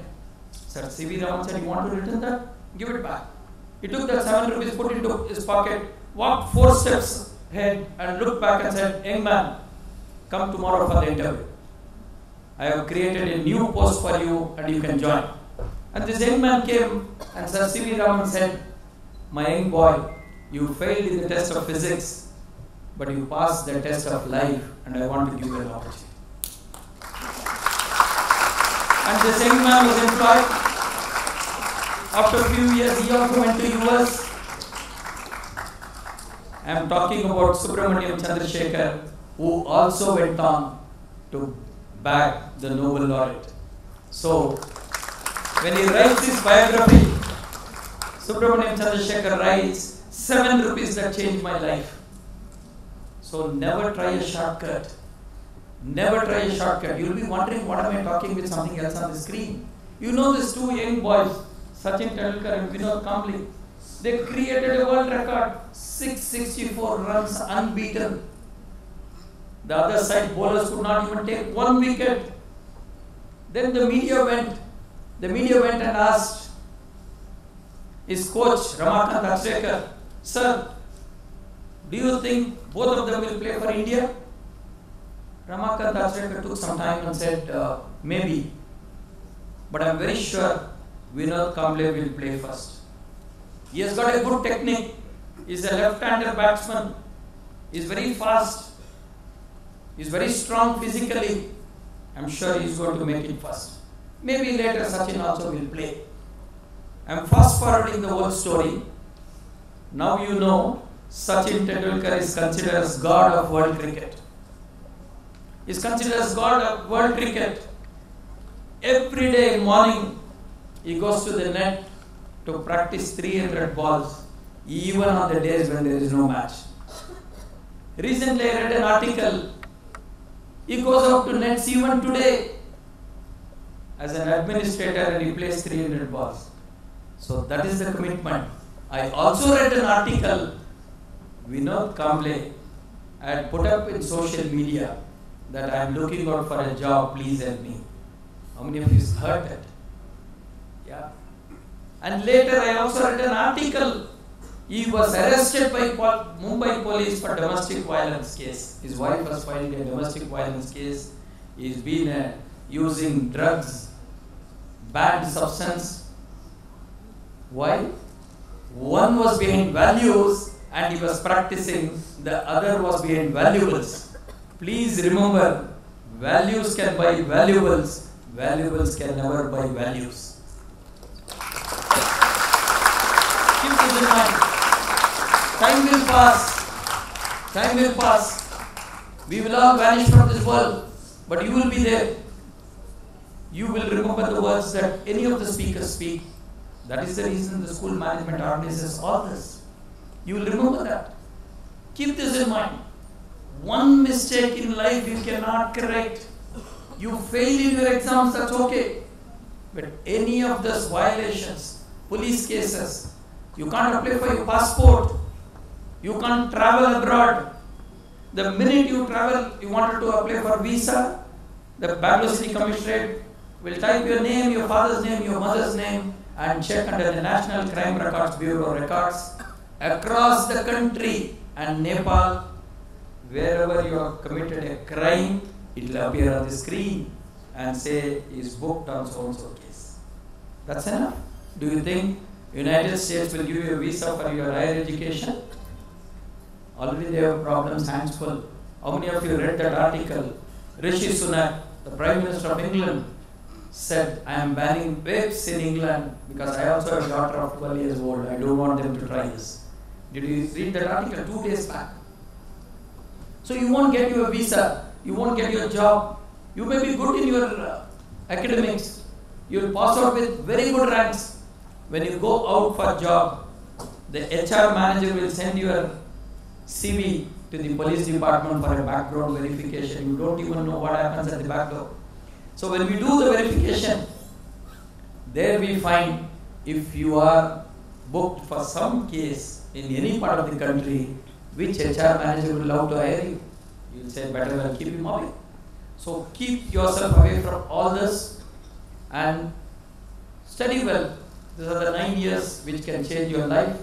Sir C.V. Raman said, "You want to return that? Give it back." He took that 7 rupees, put it into his pocket, walked 4 steps ahead and looked back and said, "Young man, come tomorrow for the interview. I have created a new post for you and you can join." And this young man came and Sir C.V. Raman said, "My young boy, you failed in the test of physics, but you passed the test of life and I want to give you an opportunity." And this young man was employed. After a few years, he also went to US. I am talking about Subramaniam Chandrasekhar, who also went on to bag the Nobel laureate. So, when he writes his biography, Subramaniam Chandrasekhar writes, 7 rupees that changed my life. So never try a shortcut. Never try a shortcut. You'll be wondering, what am I talking with something else on the screen? You know these 2 young boys, Sachin Tendulkar and Vinod Kambli. They created a world record, 664 runs unbeaten. The other side bowlers could not even take 1 wicket. Then the media went and asked his coach Ramakant Achrekar, "Sir, do you think both of them will play for India?" Ramakant Achrekar took some time and said, "Maybe, but I am very sure Vinod Kambli will play first. He has got a good technique. He is a left-hander batsman. He is very fast. He is very strong physically. I am sure he is going to make it first. Maybe later Sachin also will play." I am fast-forwarding the whole story. Now you know Sachin Tendulkar is considered as god of world cricket. He is considered as god of world cricket. Every day morning he goes to the net to practice 300 balls, even on the days when there is no match. Recently I read an article. He goes out to nets even today as an administrator and he plays 300 balls. So that is the commitment. I also read an article. Vinod Kambli had put up in social media that I am looking out for a job, please help me. How many of you heard that? Yeah. And later I also read an article. He was arrested by Mumbai police for domestic violence case. His wife was filing a domestic violence case. He's been using drugs, banned substance. Why? One was behind values and he was practicing, the other was behind valuables. Please remember, values can buy valuables, valuables can never buy values. Keep this in mind. Time will pass. Time will pass. We will all vanish from this world, but you will be there. You will remember the words that any of the speakers speak. That is the reason the school management organizes all this. You will remember that. Keep this in mind. One mistake in life you cannot correct. You fail in your exams, that's okay. But any of those violations, police cases, you can't apply for your passport. You can't travel abroad. The minute you travel, you wanted to apply for visa, the Bangalore City Commissioner will type your name, your father's name, your mother's name, and check under the National Crime Records Bureau records across the country and Nepal. Wherever you have committed a crime, it will appear on the screen and say is booked on so-and-so case. That's enough. Do you think United States will give you a visa for your higher education? Already they have problems, hands full. How many of you read that article? Rishi Sunak, the Prime Minister of England, said, I am banning vapes in England because I also have a daughter of 12 years old. I don't want them to try this. Did you read that article 2 days back? So you won't get your visa, you won't get your job. You may be good in your academics. You will pass out with very good ranks. When you go out for job, the HR manager will send your CV to the police department for a background verification. You don't even know what happens at the back door. So when we do the verification, there we find if you are booked for some case in any part of the country, which HR manager will love to hire you? You will say, better well keep him away. So keep yourself away from all this and study well. These are the 9 years which can change your life.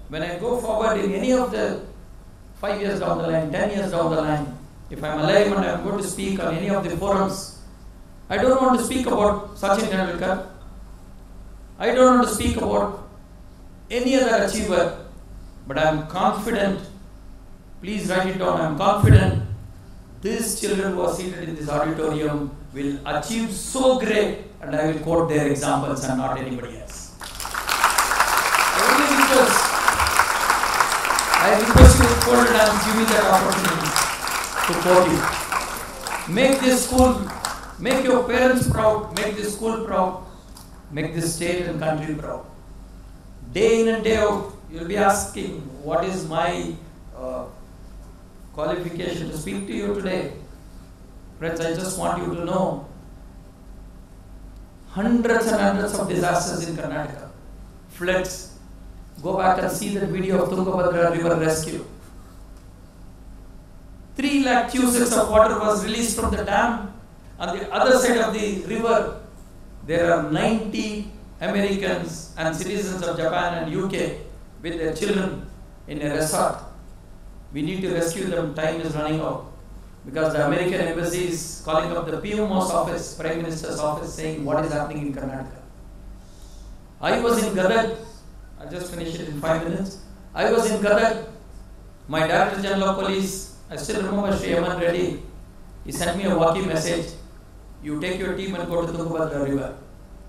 When I go forward in any of the 5 years down the line, 10 years down the line, if I am alive and I am going to speak on any of the forums, I don't want to speak about Sachin Tendulkar. I don't want to speak about any other achiever, but I am confident, please write it down, I am confident these children who are seated in this auditorium will achieve so great, and I will quote their examples and not anybody else. Only because I request you to hold it and give me that opportunity to quote you. Make this school, make your parents proud, make this school proud, make this state and country proud. Day in and day out, you will be asking, what is my qualification to speak to you today? Friends, I just want you to know, hundreds and hundreds of disasters in Karnataka, floods. Go back and see that video of Tungabhadra river rescue. 3 lakh cusecs of water was released from the dam. On the other side of the river, there are 90 Americans and citizens of Japan and UK with their children in a resort. We need to rescue them. Time is running out. Because the American embassy is calling up the PMO's office, Prime Minister's office, saying what is happening in Karnataka. I was in Gadag. I'll just finish it in 5 minutes. I was in Gadag. My Director General of Police, I still remember Shobha Reddy. He sent me a walkie message. You take your team and go to Tungabhadra river.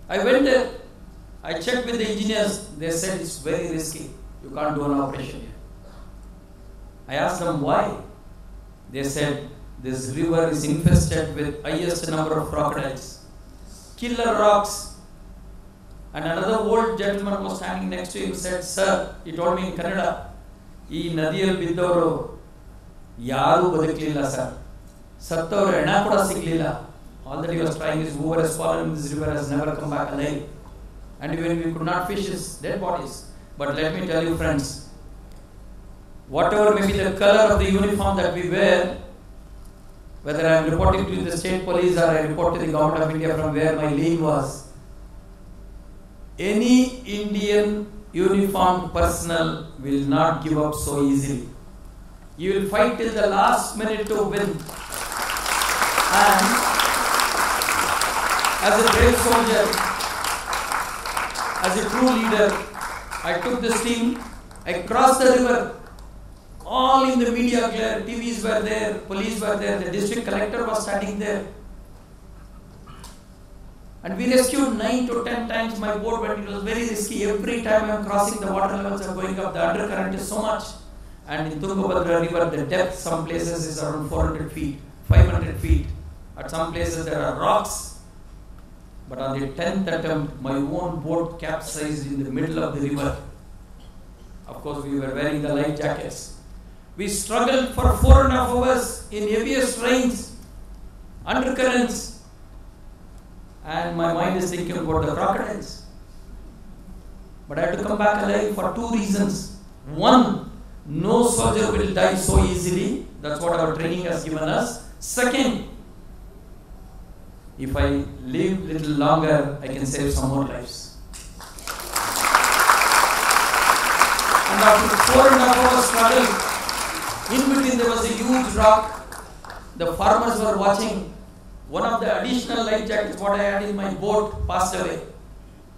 I went there. I checked with the engineers. They said it's very risky. You can't do an operation here. I asked them why. They said this river is infested with highest number of crocodiles, killer rocks. And another old gentleman was standing next to him, said, sir, he told me in Kannada, ee nadiyal biddavaru yaru badaklilla sir. Sattavaru hena kuda siglilla. All that he was trying is whoever has fallen in this river has never come back alive. And even we could not fish his dead bodies. But let me tell you, friends, whatever may be the color of the uniform that we wear, whether I am reporting to the state police or I report to the government of India from where my leave was, any Indian uniformed personnel will not give up so easily. You will fight till the last minute to win. And as a brave soldier, as a true leader, I took this team, I crossed the river, all in the media glare, TVs were there, police were there, the district collector was standing there. And we rescued 9 to 10 times my boat, but it was very risky. Every time I am crossing, the water levels are going up, the undercurrent is so much. And in Tungabhadra river, the depth some places is around 400 feet, 500 feet. At some places there are rocks. But on the 10th attempt, my own boat capsized in the middle of the river. Of course, we were wearing the life jackets. We struggled for 4.5 hours in heaviest rains, undercurrents, and my mind is thinking about the crocodiles. But I had to come back alive for 2 reasons. One, no soldier will die so easily. That's what our training has given us. Second, if I live a little longer, I can save some more lives. And after 4.5 hours struggle, in between there was a huge rock. The farmers were watching. One of the additional life jackets what I had in my boat passed away.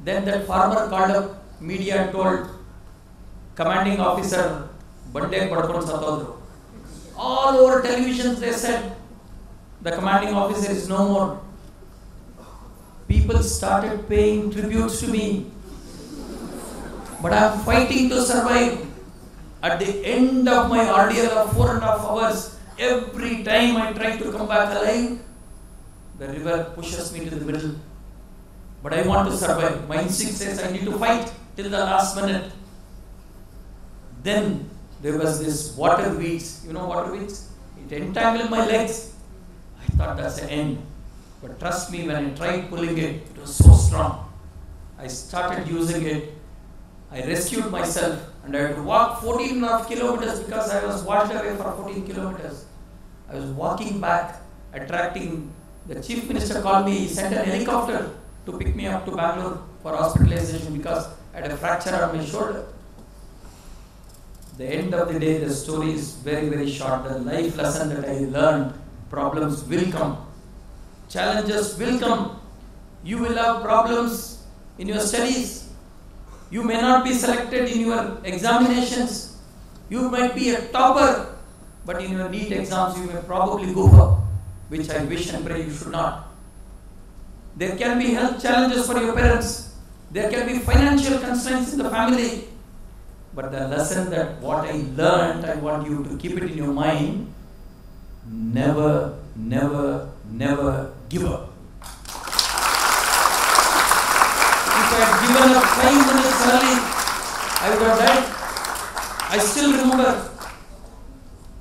Then that farmer called up media and told, commanding officer, Bande Padkon Satodru. All over televisions they said, the commanding officer is no more. People started paying tributes to me. But I am fighting to survive. At the end of my ordeal of 4.5 hours, every time I try to come back alive, the river pushes me to the middle. But I want to survive. My instinct says I need to fight till the last minute. Then there was this water weeds. You know water weeds? It entangled my legs. I thought that's the end. But trust me, when I tried pulling it, it was so strong. I started using it. I rescued myself and I had to walk 14.5 kilometers because I was washed away for 14 kilometers. I was walking back, attracting. The chief minister called me. He sent an helicopter to pick me up to Bangalore for hospitalization because I had a fracture on my shoulder. The end of the day, the story is very, very short. The life lesson that I learned, problems will come. Challenges will come. You will have problems in your studies. You may not be selected in your examinations. You might be a topper, but in your NEET exams you may probably go up, which I wish and pray you should not. There can be health challenges for your parents. There can be financial constraints in the family. But the lesson that what I learned, I want you to keep it in your mind. Never, never, never give up. If I had given up 5 minutes early, I would have died. I still remember,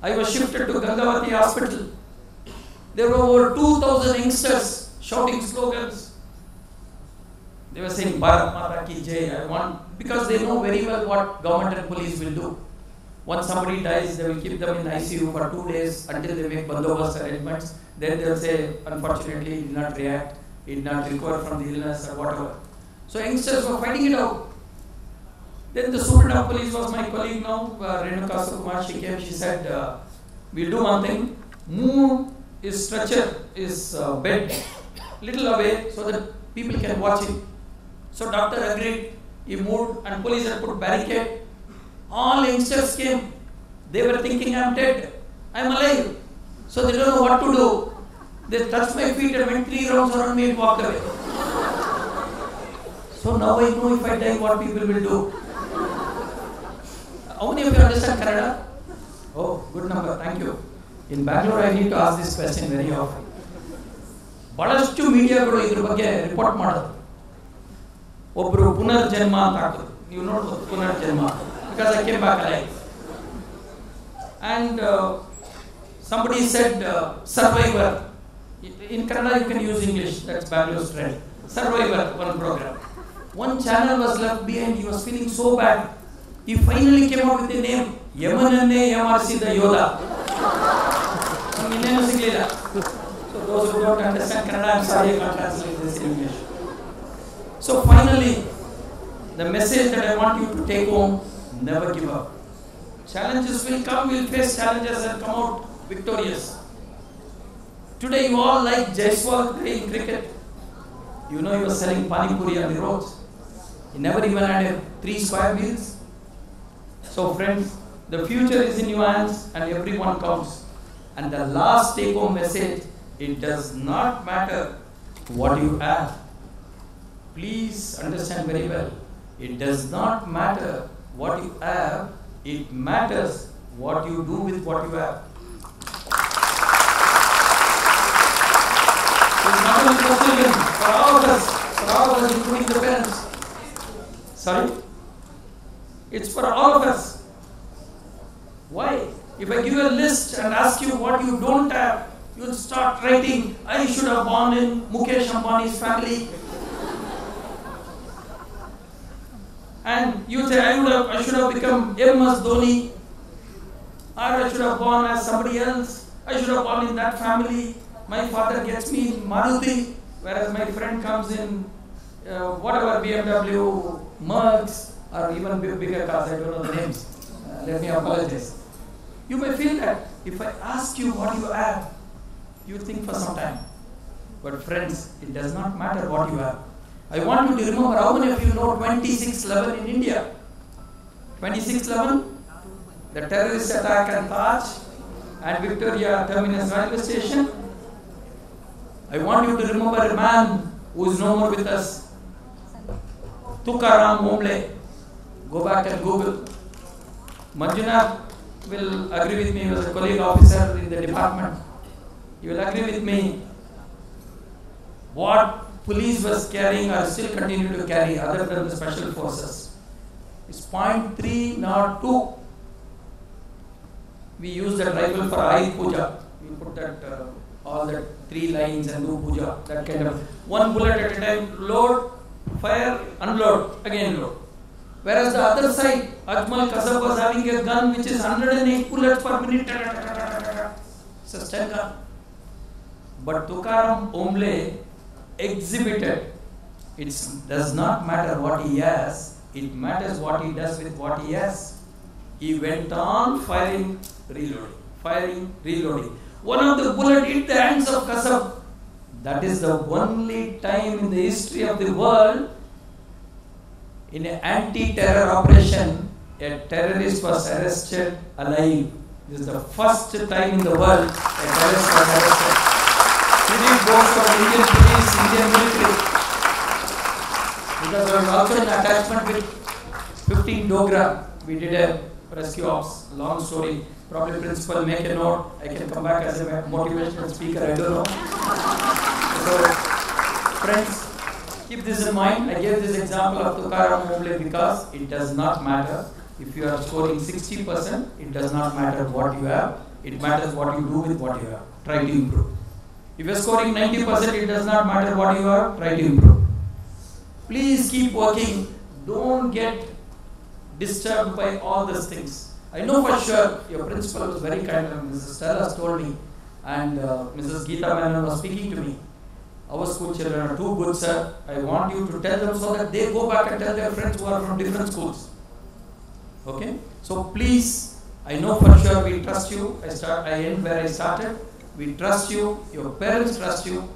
I was shifted to Gangavati Hospital. There were over 2,000 youngsters shouting slogans. They were saying, Bharat Mata Ki Jai, I want, because they know very well what government and police will do. Once somebody dies, they will keep them in ICU for 2 days until they make bandobast arrangements. Then they will say, unfortunately, he did not react, he did not recover from the illness or whatever. So youngsters were fighting it out. Then the superintendent of police was my colleague now, Renuka Sukumar. She came, she said, we'll do one thing, move his stretcher, his bed, little away so that people can watch him. So doctor agreed, he moved and police had put barricade. All youngsters came. They were thinking I'm dead, I'm alive. So they don't know what to do. They touched my feet and went 3 rounds around me and walked away. So now I know if I die what people will do. How many of you understand Kannada? Oh, good number, thank you. In Bangalore I need to ask this question very often. ಬಹಳಷ್ಟು ಮೀಡಿಯಾಗಳು ಇದ್ರ ಬಗ್ಗೆ report ಮಾಡೋದು. ಒಬ್ಬರು ಪುನರ್ಜನ್ಮ ಅಂತ ಹಾಕೋದು. ನೀವು ನೋಡ್ಬೋದು ಪುನರ್ಜನ್ಮ. Because I came back alive. And somebody said Survivor. In Kannada you can use English, that's Bangalore's trend. Survivor, one program. One channel was left behind, he was feeling so bad. He finally came out with the name Yamananne Yamarsiddha Yoda. So those who don't understand Kannada, I'm sorry I can't translate this in English. So finally, the message that I want you to take home, never give up. Challenges will come, we'll face challenges and come out victorious. Today you all like Jaiswal playing cricket. You know he was selling pani puri on the roads. He never even had 3 square meals. So friends, the future is in your hands and everyone counts. And the last take home message, it does not matter what you have. Please understand very well. It does not matter what you have, it matters what you do with what you have. It's not only for children, for all of us, including the parents. Sorry? It's for all of us. Why? If I give you a list and ask you what you don't have, you'll start writing, I should have born in Mukesh Ambani's family. And you say, I should have become MS Dhoni, or I should have born as somebody else, I should have born in that family. My father gets me in Maruti, whereas my friend comes in whatever BMW, Mercs, or even bigger cars, I don't know the names. Let me apologize. You may feel that if I ask you what you have, you think for some time. But friends, it does not matter what you have. I want you to remember, how many of you know 2611 in India? 2611? the terrorist attack on Taj and Victoria Terminus railway station. I want you to remember a man who is no more with us. Tukaram Mumble. Go back and Google. Manjunath will agree with me, he was a colleague officer in the department. You will agree with me. What police was carrying or still continue to carry other than the special forces is .302. We use that rifle for Ayush Puja. We put that all the 3 lines and do puja. That kind of one bullet at a time. Load, fire, unload, again load. Whereas the other side, Ajmal Kasab was having a gun which is 108 bullets per minute. It's a stun gun. But Tukaram Omble exhibited, it does not matter what he has, it matters what he does with what he has. He went on firing, reloading, firing, reloading. One of the bullets hit the hands of Kasab. That is the only time in the history of the world, in an anti-terror operation, a terrorist was arrested alive. This is the first time in the world a terrorist was arrested. Credit goes to the Indian police, Indian military. Because there was also an attachment with 15 Dogra. We did a rescue ops, long story. Probably principal make a note. I can come back as a motivational speaker, I don't know. So, friends, keep this in mind. I gave this example of Tukaram Mumble because it does not matter. If you are scoring 60%, it does not matter what you have. It matters what you do with what you have. Try to improve. If you are scoring 90%, it does not matter what you have. Try to improve. Please keep working. Don't get disturbed by all these things. I know for sure your principal was very kind. Mrs. Stella told me, and Mrs. Geeta Menon was speaking to me. Our school children are too good, sir. I want you to tell them so that they go back and tell their friends who are from different schools. Okay? So please, I know for sure we trust you. I end where I started. We trust you. Your parents trust you.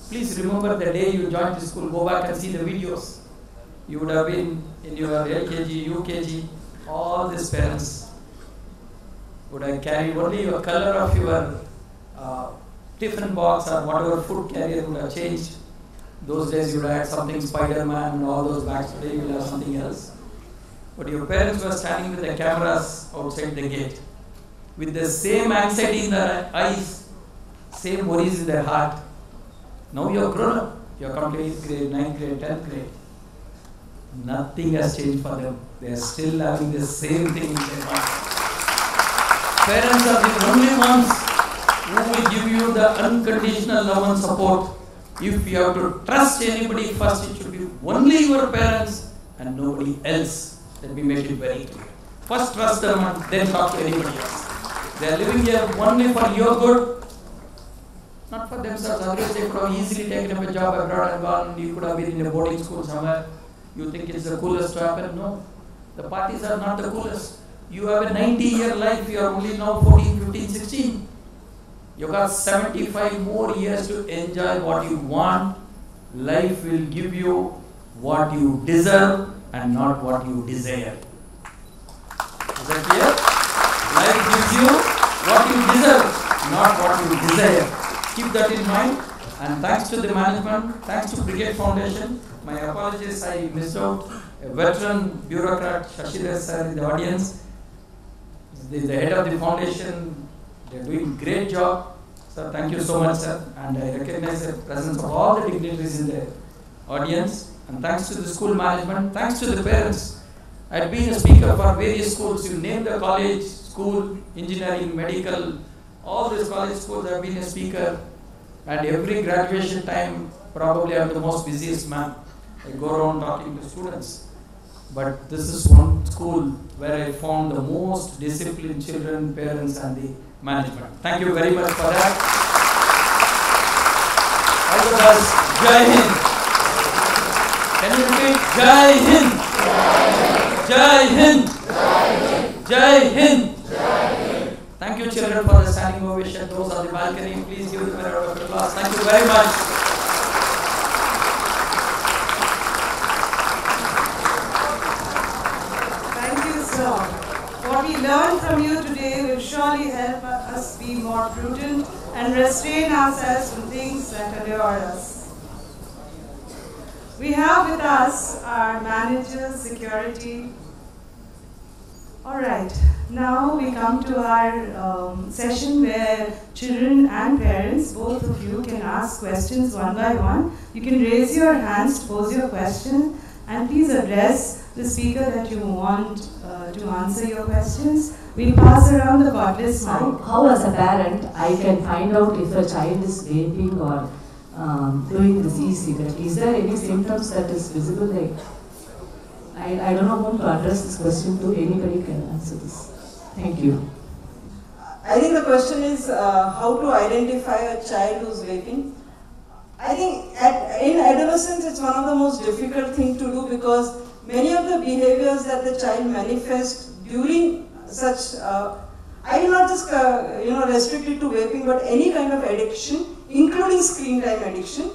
Please remember the day you joined the school. Go back and see the videos. You would have been in your LKG, UKG. All these parents would have carried only your color of your tiffin box or whatever food carrier would have changed. Those days you would have had something Spider-Man and all those bags. Today you will have something else. But your parents were standing with the cameras outside the gate with the same anxiety in their eyes, same worries in their heart. Now you are grown up. You are come to 8th grade, 9th grade, 10th grade. Nothing has changed for them. They are still having the same thing in their heart. Parents are the only ones who will give you the unconditional love and support. If you have to trust anybody first, it should be only your parents and nobody else. Let me make it very clear. First trust them and then talk to anybody else. They are living here only for your good, not for themselves. Otherwise they could have easily taken up a job abroad and gone. You could have been in a boarding school somewhere. You think it's the coolest to happen? No. The parties are not the coolest. You have a 90-year life. You are only now 14, 15, 16. You got 75 more years to enjoy what you want. Life will give you what you deserve and not what you desire. Is that clear? Life gives you what you deserve, not what you desire. Keep that in mind. And thanks to the management, thanks to Brigade Foundation. My apologies, I missed out a veteran bureaucrat, Shashidhar sir, in the audience. He's the head of the foundation. They're doing a great job. Sir, thank you so much, sir. And I recognize the presence of all the dignitaries in the audience. And thanks to the school management, thanks to the parents. I had been a speaker for various schools. You name the college, school, engineering, medical, all these college schools I have been a speaker. And every graduation time, probably I'm the most busiest man. I go around talking to students. But this is one school where I found the most disciplined children, parents and the management. Thank you very much for that. All the best. Jai Hind. Can you repeat? Jai Hind. Jai Hind. Jai Hind. Thank you children for the standing ovation. Those on the balcony, please give them a round of applause. Thank you very much. Thank you, sir. What what we learned from you today will surely help us be more prudent and restrain ourselves from things that allure us. We have with us our managers, security. Alright, now we come to our session where children and parents, both of you, can ask questions one by one. You can raise your hands to pose your question, and please address the speaker that you want to answer your questions. We'll pass around the cordless mic. How as a parent I can find out if a child is vaping or doing this e-cigarette? Is there any symptoms that is visible? Like, I don't know whom to address this question to. Anybody can answer this. Thank you. I think the question is how to identify a child who's vaping. I think in adolescence it's one of the most difficult things to do, because many of the behaviors that the child manifests during such, I will not just restrict it to vaping, but any kind of addiction, including screen time addiction,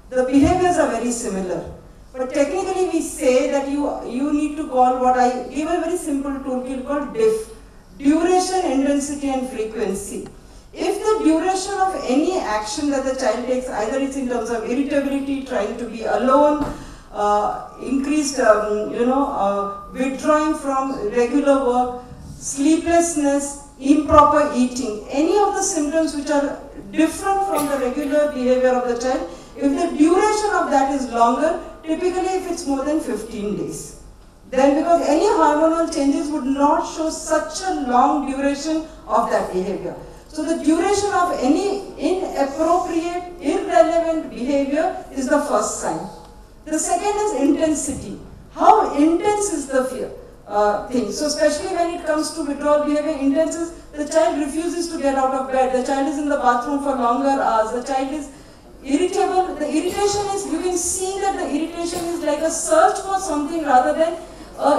the behaviors are very similar. But technically we say that you need to call what I give a very simple toolkit called DIF, duration, intensity and frequency. If the duration of any action that the child takes, either it's in terms of irritability, trying to be alone, increased withdrawing from regular work, sleeplessness, improper eating, any of the symptoms which are different from the regular behavior of the child, if the duration of that is longer, typically if it's more than 15 days, then because any hormonal changes would not show such a long duration of that behavior. So the duration of any inappropriate, irrelevant behavior is the first sign. The second is intensity. How intense is the fear thing? So especially when it comes to withdrawal behavior, intense is the child refuses to get out of bed, the child is in the bathroom for longer hours, the child is irritable. The irritation is, you can see that the irritation is like a search for something rather than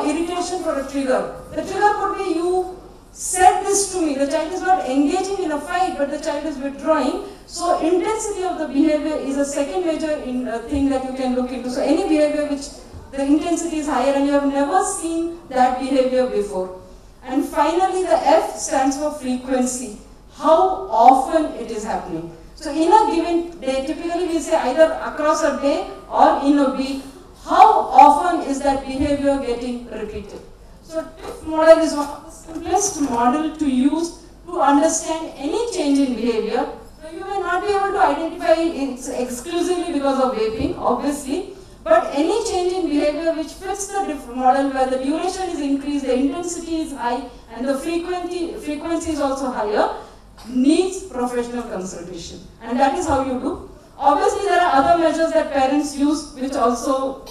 irritation for a trigger. The trigger could be you said this to me. The child is not engaging in a fight, but the child is withdrawing. So intensity of the behavior is a second major thing that you can look into. So any behavior which the intensity is higher and you have never seen that behavior before. And finally the F stands for frequency. How often it is happening. So in a given day, typically we say either across a day or in a week, how often is that behavior getting repeated? So TIF model is one of the simplest model to use to understand any change in behavior. So you may not be able to identify it exclusively because of vaping, obviously, but any change in behavior which fits the TIF model where the duration is increased, the intensity is high, and the frequency is also higher, needs professional consultation. And that is how you do. Obviously there are other measures that parents use which also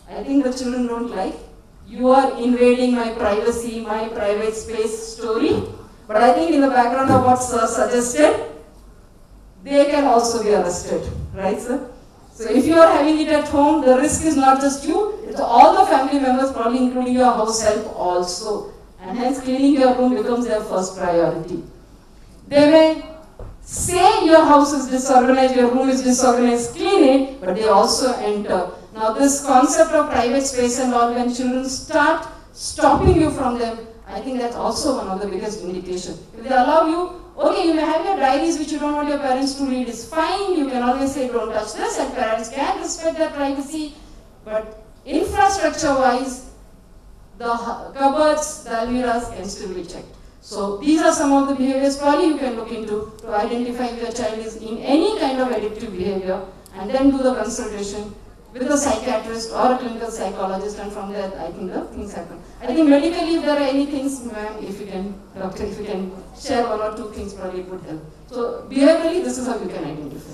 I think the children don't like. You are invading my privacy, my private space story. But I think in the background of what sir suggested, they can also be arrested. Right, sir? So if you are having it at home, the risk is not just you, it's all the family members, probably including your house help also. And hence cleaning your room becomes their first priority. They may say your house is disorganized, your room is disorganized, clean it, but they also enter. Now this concept of private space and all, when children start stopping you from them, I think that's also one of the biggest indications. If they allow you, okay, you may have your diaries which you don't want your parents to read, it's fine, you can always say don't touch this, and parents can respect their privacy, but infrastructure wise, the cupboards, the almiras can still be checked. So these are some of the behaviors probably you can look into to identify if your child is in any kind of addictive behavior, and then do the consultation with a psychiatrist or a clinical psychologist, and from there I think the things happen. I think medically if there are any things, ma'am, if you can, doctor, if you can share one or two things, probably it would help. So behaviorally this is how you can identify.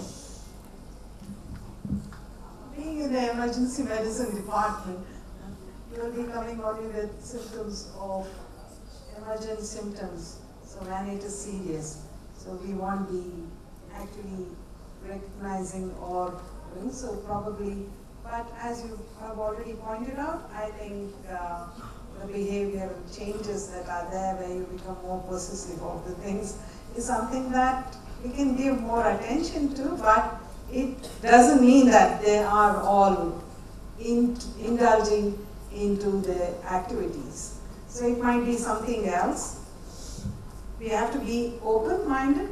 Being in the emergency medicine department, you will be coming only with symptoms of emergent symptoms, so when it is serious. So we won't be actually recognizing or doing so probably. But as you have already pointed out, I think the behavior changes that are there where you become more possessive of the things is something that we can give more attention to, but it doesn't mean that they are all indulging into the activities. So it might be something else. We have to be open-minded,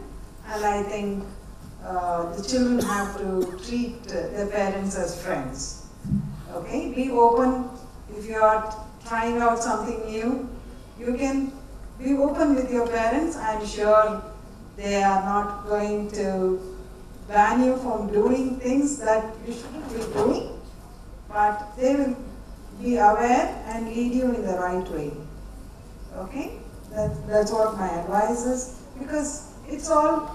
and I think the children have to treat their parents as friends. Okay, be open. If you are trying out something new, you can be open with your parents. I'm sure they are not going to ban you from doing things that you shouldn't be doing, but they will be aware and lead you in the right way. Okay, that's what my advice is, because it's all,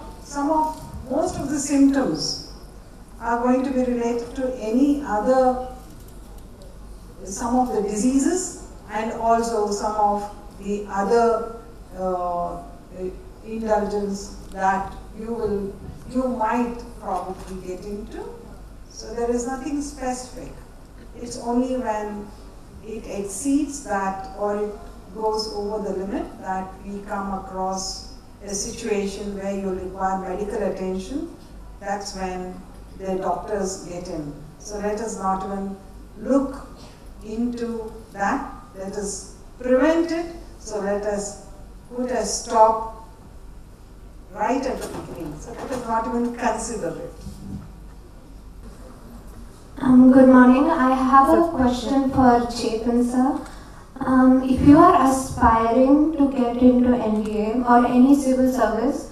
most of the symptoms are going to be related to any other, some of the diseases and also some of the other indulgence that you might probably get into. So there is nothing specific. It's only when it exceeds that or it goes over the limit that we come across a situation where you require medical attention. That's when the doctors get in. So let us not even look into that. Let us prevent it. So let us put a stop right at the beginning. So let us not even consider it. Good morning. I have a question for Chetan sir. If you are aspiring to get into NDA or any civil service,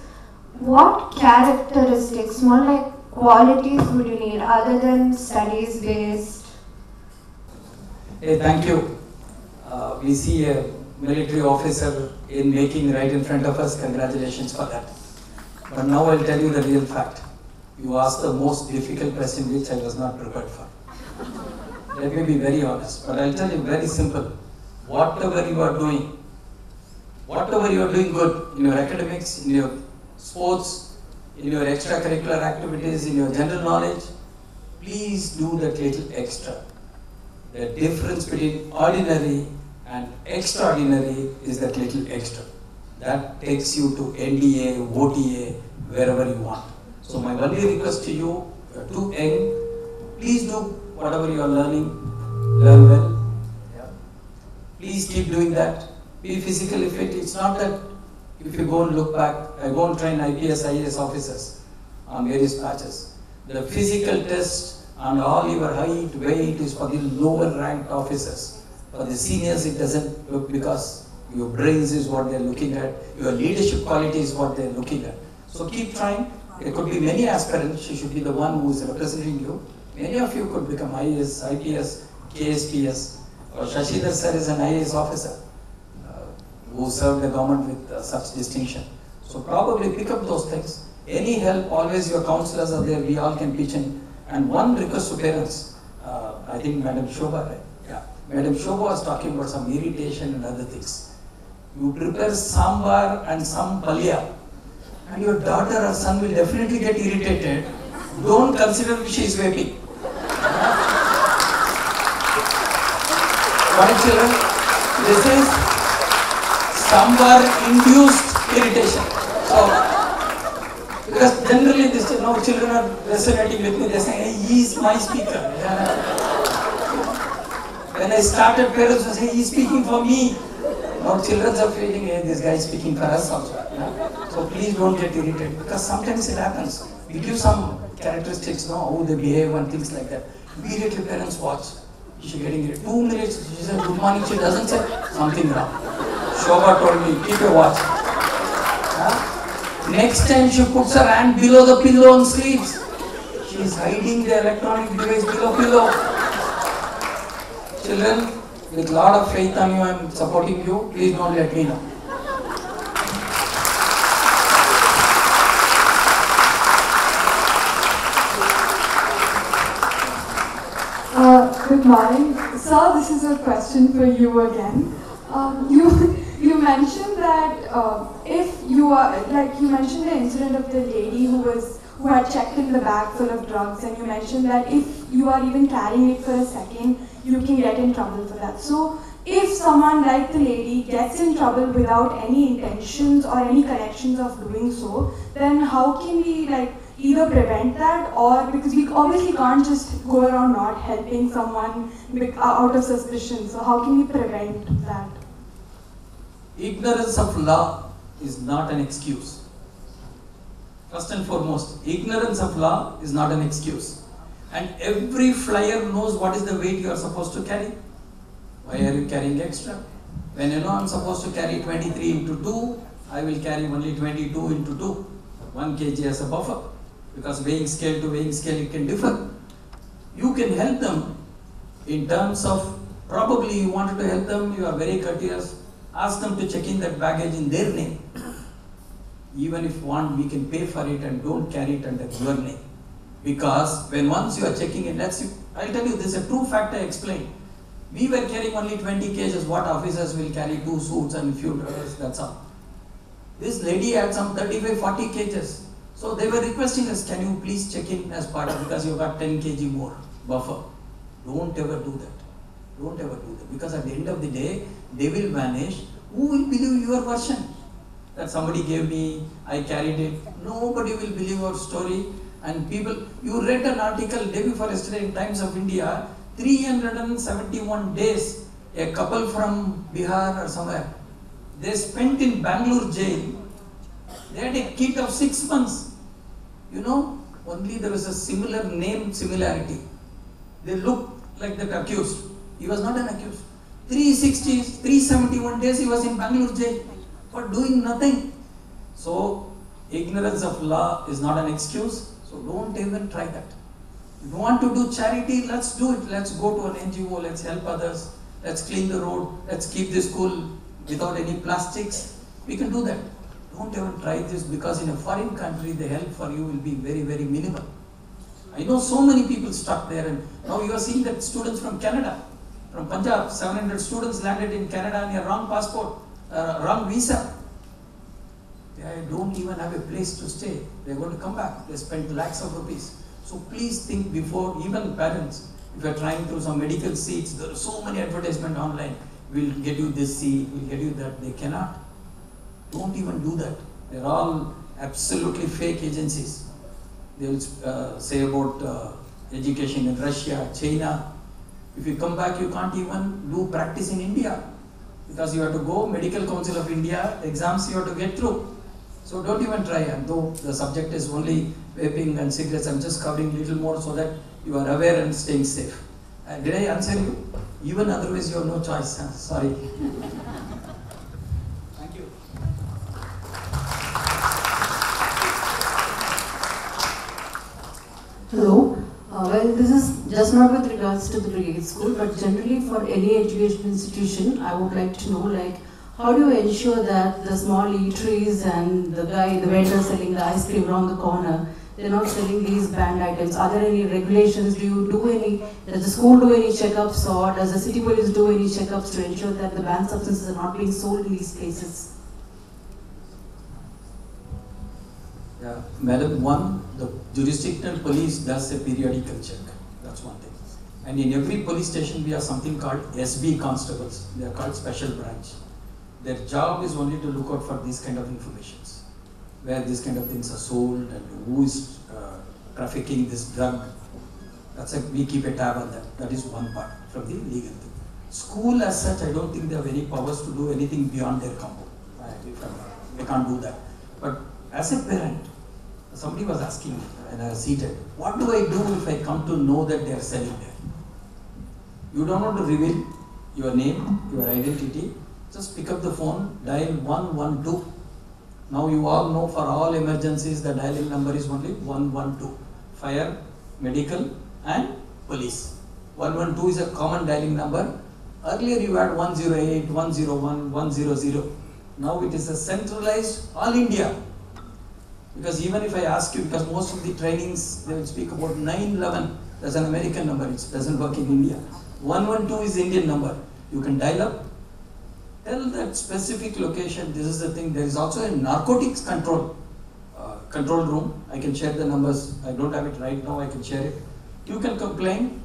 what characteristics, more like qualities, would you need other than studies based? Hey, thank you. We see a military officer in making right in front of us. Congratulations for that. But now I'll tell you the real fact. You asked the most difficult question which I was not prepared for. Let me be very honest, but I'll tell you very simple. Whatever you are doing good in your academics, in your sports, in your extracurricular activities, in your general knowledge, please do that little extra. The difference between ordinary and extraordinary is that little extra. That takes you to NDA, OTA, wherever you want. So my only request to you, you're too young, please do whatever you are learning, learn well. Please keep doing that. Be physically fit. It's not that if you go and look back, I go and train IPS, IAS officers on various patches. The physical test and all your height, weight is for the lower ranked officers. For the seniors it doesn't look, because your brains is what they're looking at, your leadership quality is what they're looking at. So keep trying. There could be many aspirants. You should be the one who is representing you. Many of you could become IAS, IPS, KSPS. Or Shashidhar sir is an IAS officer who served the government with such distinction. So probably pick up those things. Any help, always your counselors are there, we all can pitch in. And one request to parents, I think Madam Shobha, right? Yeah. Madam Shobha was talking about some irritation and other things. You prepare sambar and some palya, and your daughter or son will definitely get irritated. Don't consider she is vaping. What children? This is sambar-induced irritation. So, because generally this, now children are resonating with me, they say, hey, he is my speaker. When I started, parents would say, he is speaking for me. Now children are feeling, hey, this guy is speaking for us also. So please don't get irritated, because sometimes it happens. We give some characteristics, how they behave and things like that. Immediately parents watch. She getting it. 2 minutes, she said good morning, she doesn't say something wrong. Shobha told me, keep a watch. Next time she puts her hand below the pillow and sleeps. She is hiding the electronic device below pillow. Children, with lot of faith on you, I am supporting you. Please don't let me know. Good morning. Sir, this is a question for you again. You mentioned that if you are, like you mentioned the incident of the lady who had checked in the bag full of drugs, and you mentioned that if you are even carrying it for a second, you can get in trouble for that. So if someone like the lady gets in trouble without any intentions or any connections of doing so, then how can we either prevent that, or because we obviously can't just go around not helping someone out of suspicion. So how can we prevent that? ignorance of law is not an excuse. First and foremost, ignorance of law is not an excuse. And every flyer knows what is the weight you are supposed to carry. Why are you carrying extra? When you know I'm supposed to carry 23 into 2, I will carry only 22 into 2. 1 kg as a buffer. Because weighing scale to weighing scale it can differ. You can help them in terms of, probably you wanted to help them, you are very courteous, ask them to check in that baggage in their name. Even if want, we can pay for it and don't carry it under your name. Because when once you are checking it, I'll tell you this is a true fact I explained. We were carrying only 20 kgs, what officers will carry 2 suits and a few drawers, that's all. This lady had some 35-40 kgs. So they were requesting us, can you please check in as part of, because you got 10 kg more buffer. Don't ever do that. Don't ever do that. Because at the end of the day, they will vanish. Who will believe your version? That somebody gave me, I carried it. Nobody will believe your story. And people, you read an article day before yesterday in Times of India, 371 days, a couple from Bihar or somewhere, they spent in Bangalore jail. They had a kid of 6 months. You know, only there was a similar name similarity. They looked like that accused. He was not an accused. 371 days he was in Bangalore jail for doing nothing. So, ignorance of law is not an excuse. So don't even try that. If you want to do charity, let's do it. Let's go to an NGO, let's help others, let's clean the road, let's keep the school without any plastics. We can do that. Don't even try this, because in a foreign country, the help for you will be very, very minimal. I know so many people stuck there, and now you are seeing that students from Canada, from Punjab, 700 students landed in Canada on a wrong passport, wrong visa. They don't even have a place to stay. They're going to come back. They spent lakhs of rupees. So please think before, even parents, if you're trying through some medical seats, there are so many advertisements online. We'll get you this seat, we'll get you that. They cannot. Don't even do that. They're all absolutely fake agencies. They'll say about education in Russia, China. If you come back, you can't even do practice in India. Because you have to go, Medical Council of India, exams you have to get through. So don't even try, and though the subject is only vaping and cigarettes, I'm just covering a little more so that you are aware and staying safe. Did I answer you? Even otherwise you have no choice. Huh? Sorry. Thank you. Hello. Well, this is just not with regards to the brigade school, but generally for any education institution, I would like to know, like, how do you ensure that the small eateries and the vendor selling the ice cream around the corner, they're not selling these banned items? Are there any regulations? Does the school do any checkups, or does the city police do any checkups to ensure that the banned substances are not being sold in these places? Yeah, Madam, one, the jurisdictional police does a periodical check. That's one thing. And in every police station, we have something called SB constables. They are called special branch. Their job is only to look out for these kind of informations, where these kind of things are sold and who is trafficking this drug. We keep a tab on that. That is one part from the legal thing. School as such, I don't think they have any powers to do anything beyond their compound. They can't do that. But as a parent, somebody was asking me, and I was seated, what do I do if I come to know that they are selling there? You don't want to reveal your name, your identity. Just pick up the phone, dial 112. Now you all know for all emergencies the dialing number is only 112. Fire, medical and police. 112 is a common dialing number. Earlier you had 108, 101, 100. Now it is a centralized all India. Because even if I ask you, because most of the trainings they will speak about 911, that's an American number, it doesn't work in India. 112 is the Indian number. You can dial up. Tell that specific location, this is the thing. There is also a narcotics control room. I can share the numbers. I don't have it right now, I can share it. You can complain.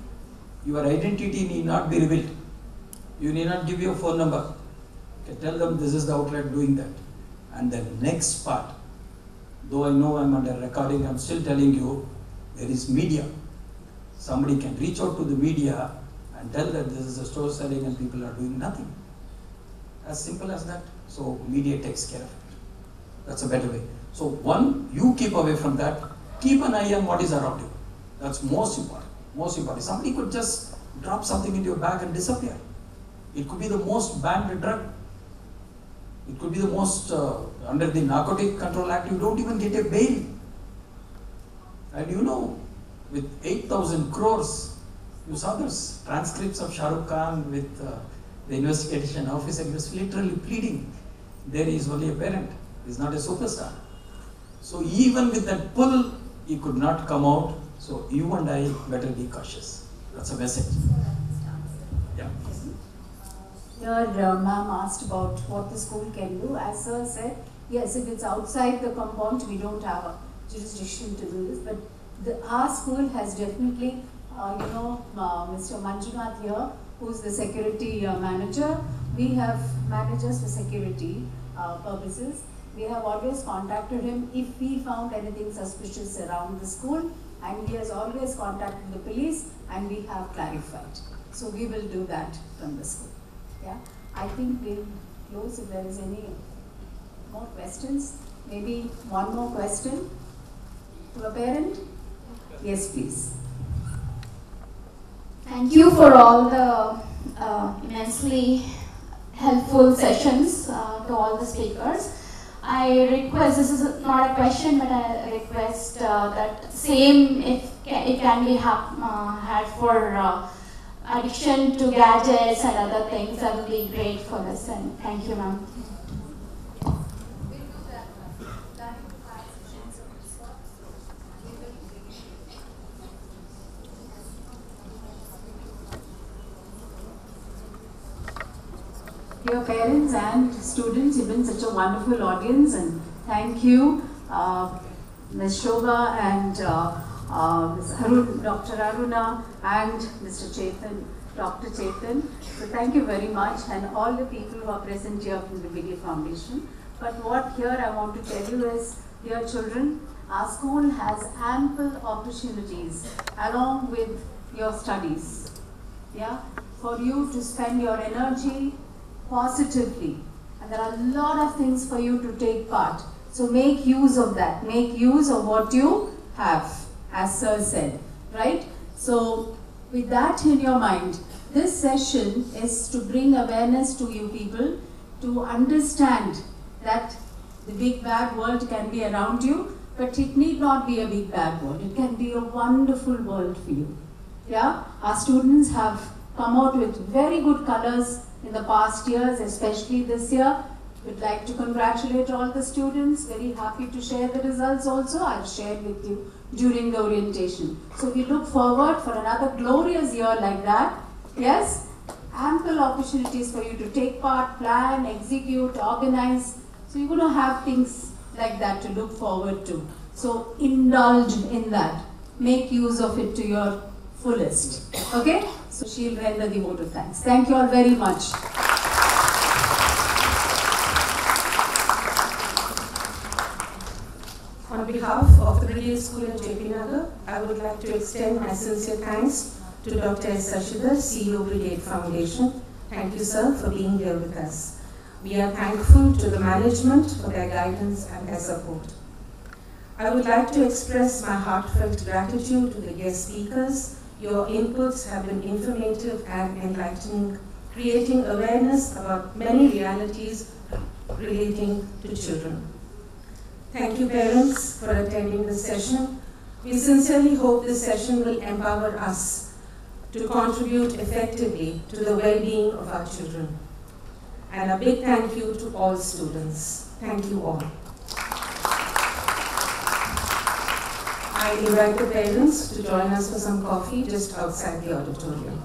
Your identity need not be revealed. You need not give your phone number. You can tell them this is the outlet doing that. And the next part, though I know I'm under recording, I'm still telling you, there is media. Somebody can reach out to the media and tell that this is a store selling and people are doing nothing. As simple as that. So media takes care of it. That's a better way. So one, you keep away from that. Keep an eye on what is around you. That's most important. Most important. Somebody could just drop something into your bag and disappear. It could be the most banned drug. It could be the most, under the Narcotic Control Act, you don't even get a bail. And you know, with 8,000 crores, you saw those transcripts of Shah Rukh Khan with the investigation officer. He was literally pleading. There he is only a parent. He's not a superstar. So even with that pull, he could not come out. So you and I better be cautious. That's a message. Yeah. Here, ma'am asked about what the school can do. As sir said, yes, if it's outside the compound, we don't have a jurisdiction to do this. But our school has definitely, Mr. Manjunath here, who's the security manager. We have managers for security purposes. We have always contacted him if we found anything suspicious around the school, and he has always contacted the police, and we have clarified. So we will do that from the school. Yeah, I think we'll close if there is any more questions. Maybe one more question to a parent? Yes, please. Thank you for all the immensely helpful sessions to all the speakers. I request, this is not a question, but I request that same, if it can be had for addiction to gadgets and other things, that would be great for us. And thank you, ma'am. Dear parents and students, you've been such a wonderful audience, and thank you, Ms. Shobha and Dr. Aruna and Mr. Chetan, Dr. Chetan. So thank you very much, and all the people who are present here from the Biggie Foundation. But what here I want to tell you is, dear children, our school has ample opportunities along with your studies, yeah, for you to spend your energy positively, and there are a lot of things for you to take part. So make use of that. Make use of what you have, as sir said, right? So with that in your mind, this session is to bring awareness to you people to understand that the big bad world can be around you, but it need not be a big bad world. It can be a wonderful world for you. Yeah, our students have come out with very good colors in the past years, especially this year. We'd like to congratulate all the students. Very happy to share the results also. I've shared with you during the orientation. So we look forward for another glorious year like that. Yes, ample opportunities for you to take part, plan, execute, organize. So you're going to have things like that to look forward to. So indulge in that. Make use of it to your fullest. Okay? So she'll render the vote of thanks. Thank you all very much. On behalf of the Brigade School in JP Nagar, I would like to extend my sincere thanks to Dr. S. Sashidhar, CEO Brigade Foundation. Thank you, sir, for being here with us. We are thankful to the management for their guidance and their support. I would like to express my heartfelt gratitude to the guest speakers. Your inputs have been informative and enlightening, creating awareness about many realities relating to children. Thank you, parents, for attending this session. We sincerely hope this session will empower us to contribute effectively to the well-being of our children. And a big thank you to all students. Thank you all. I invite the parents to join us for some coffee just outside the auditorium.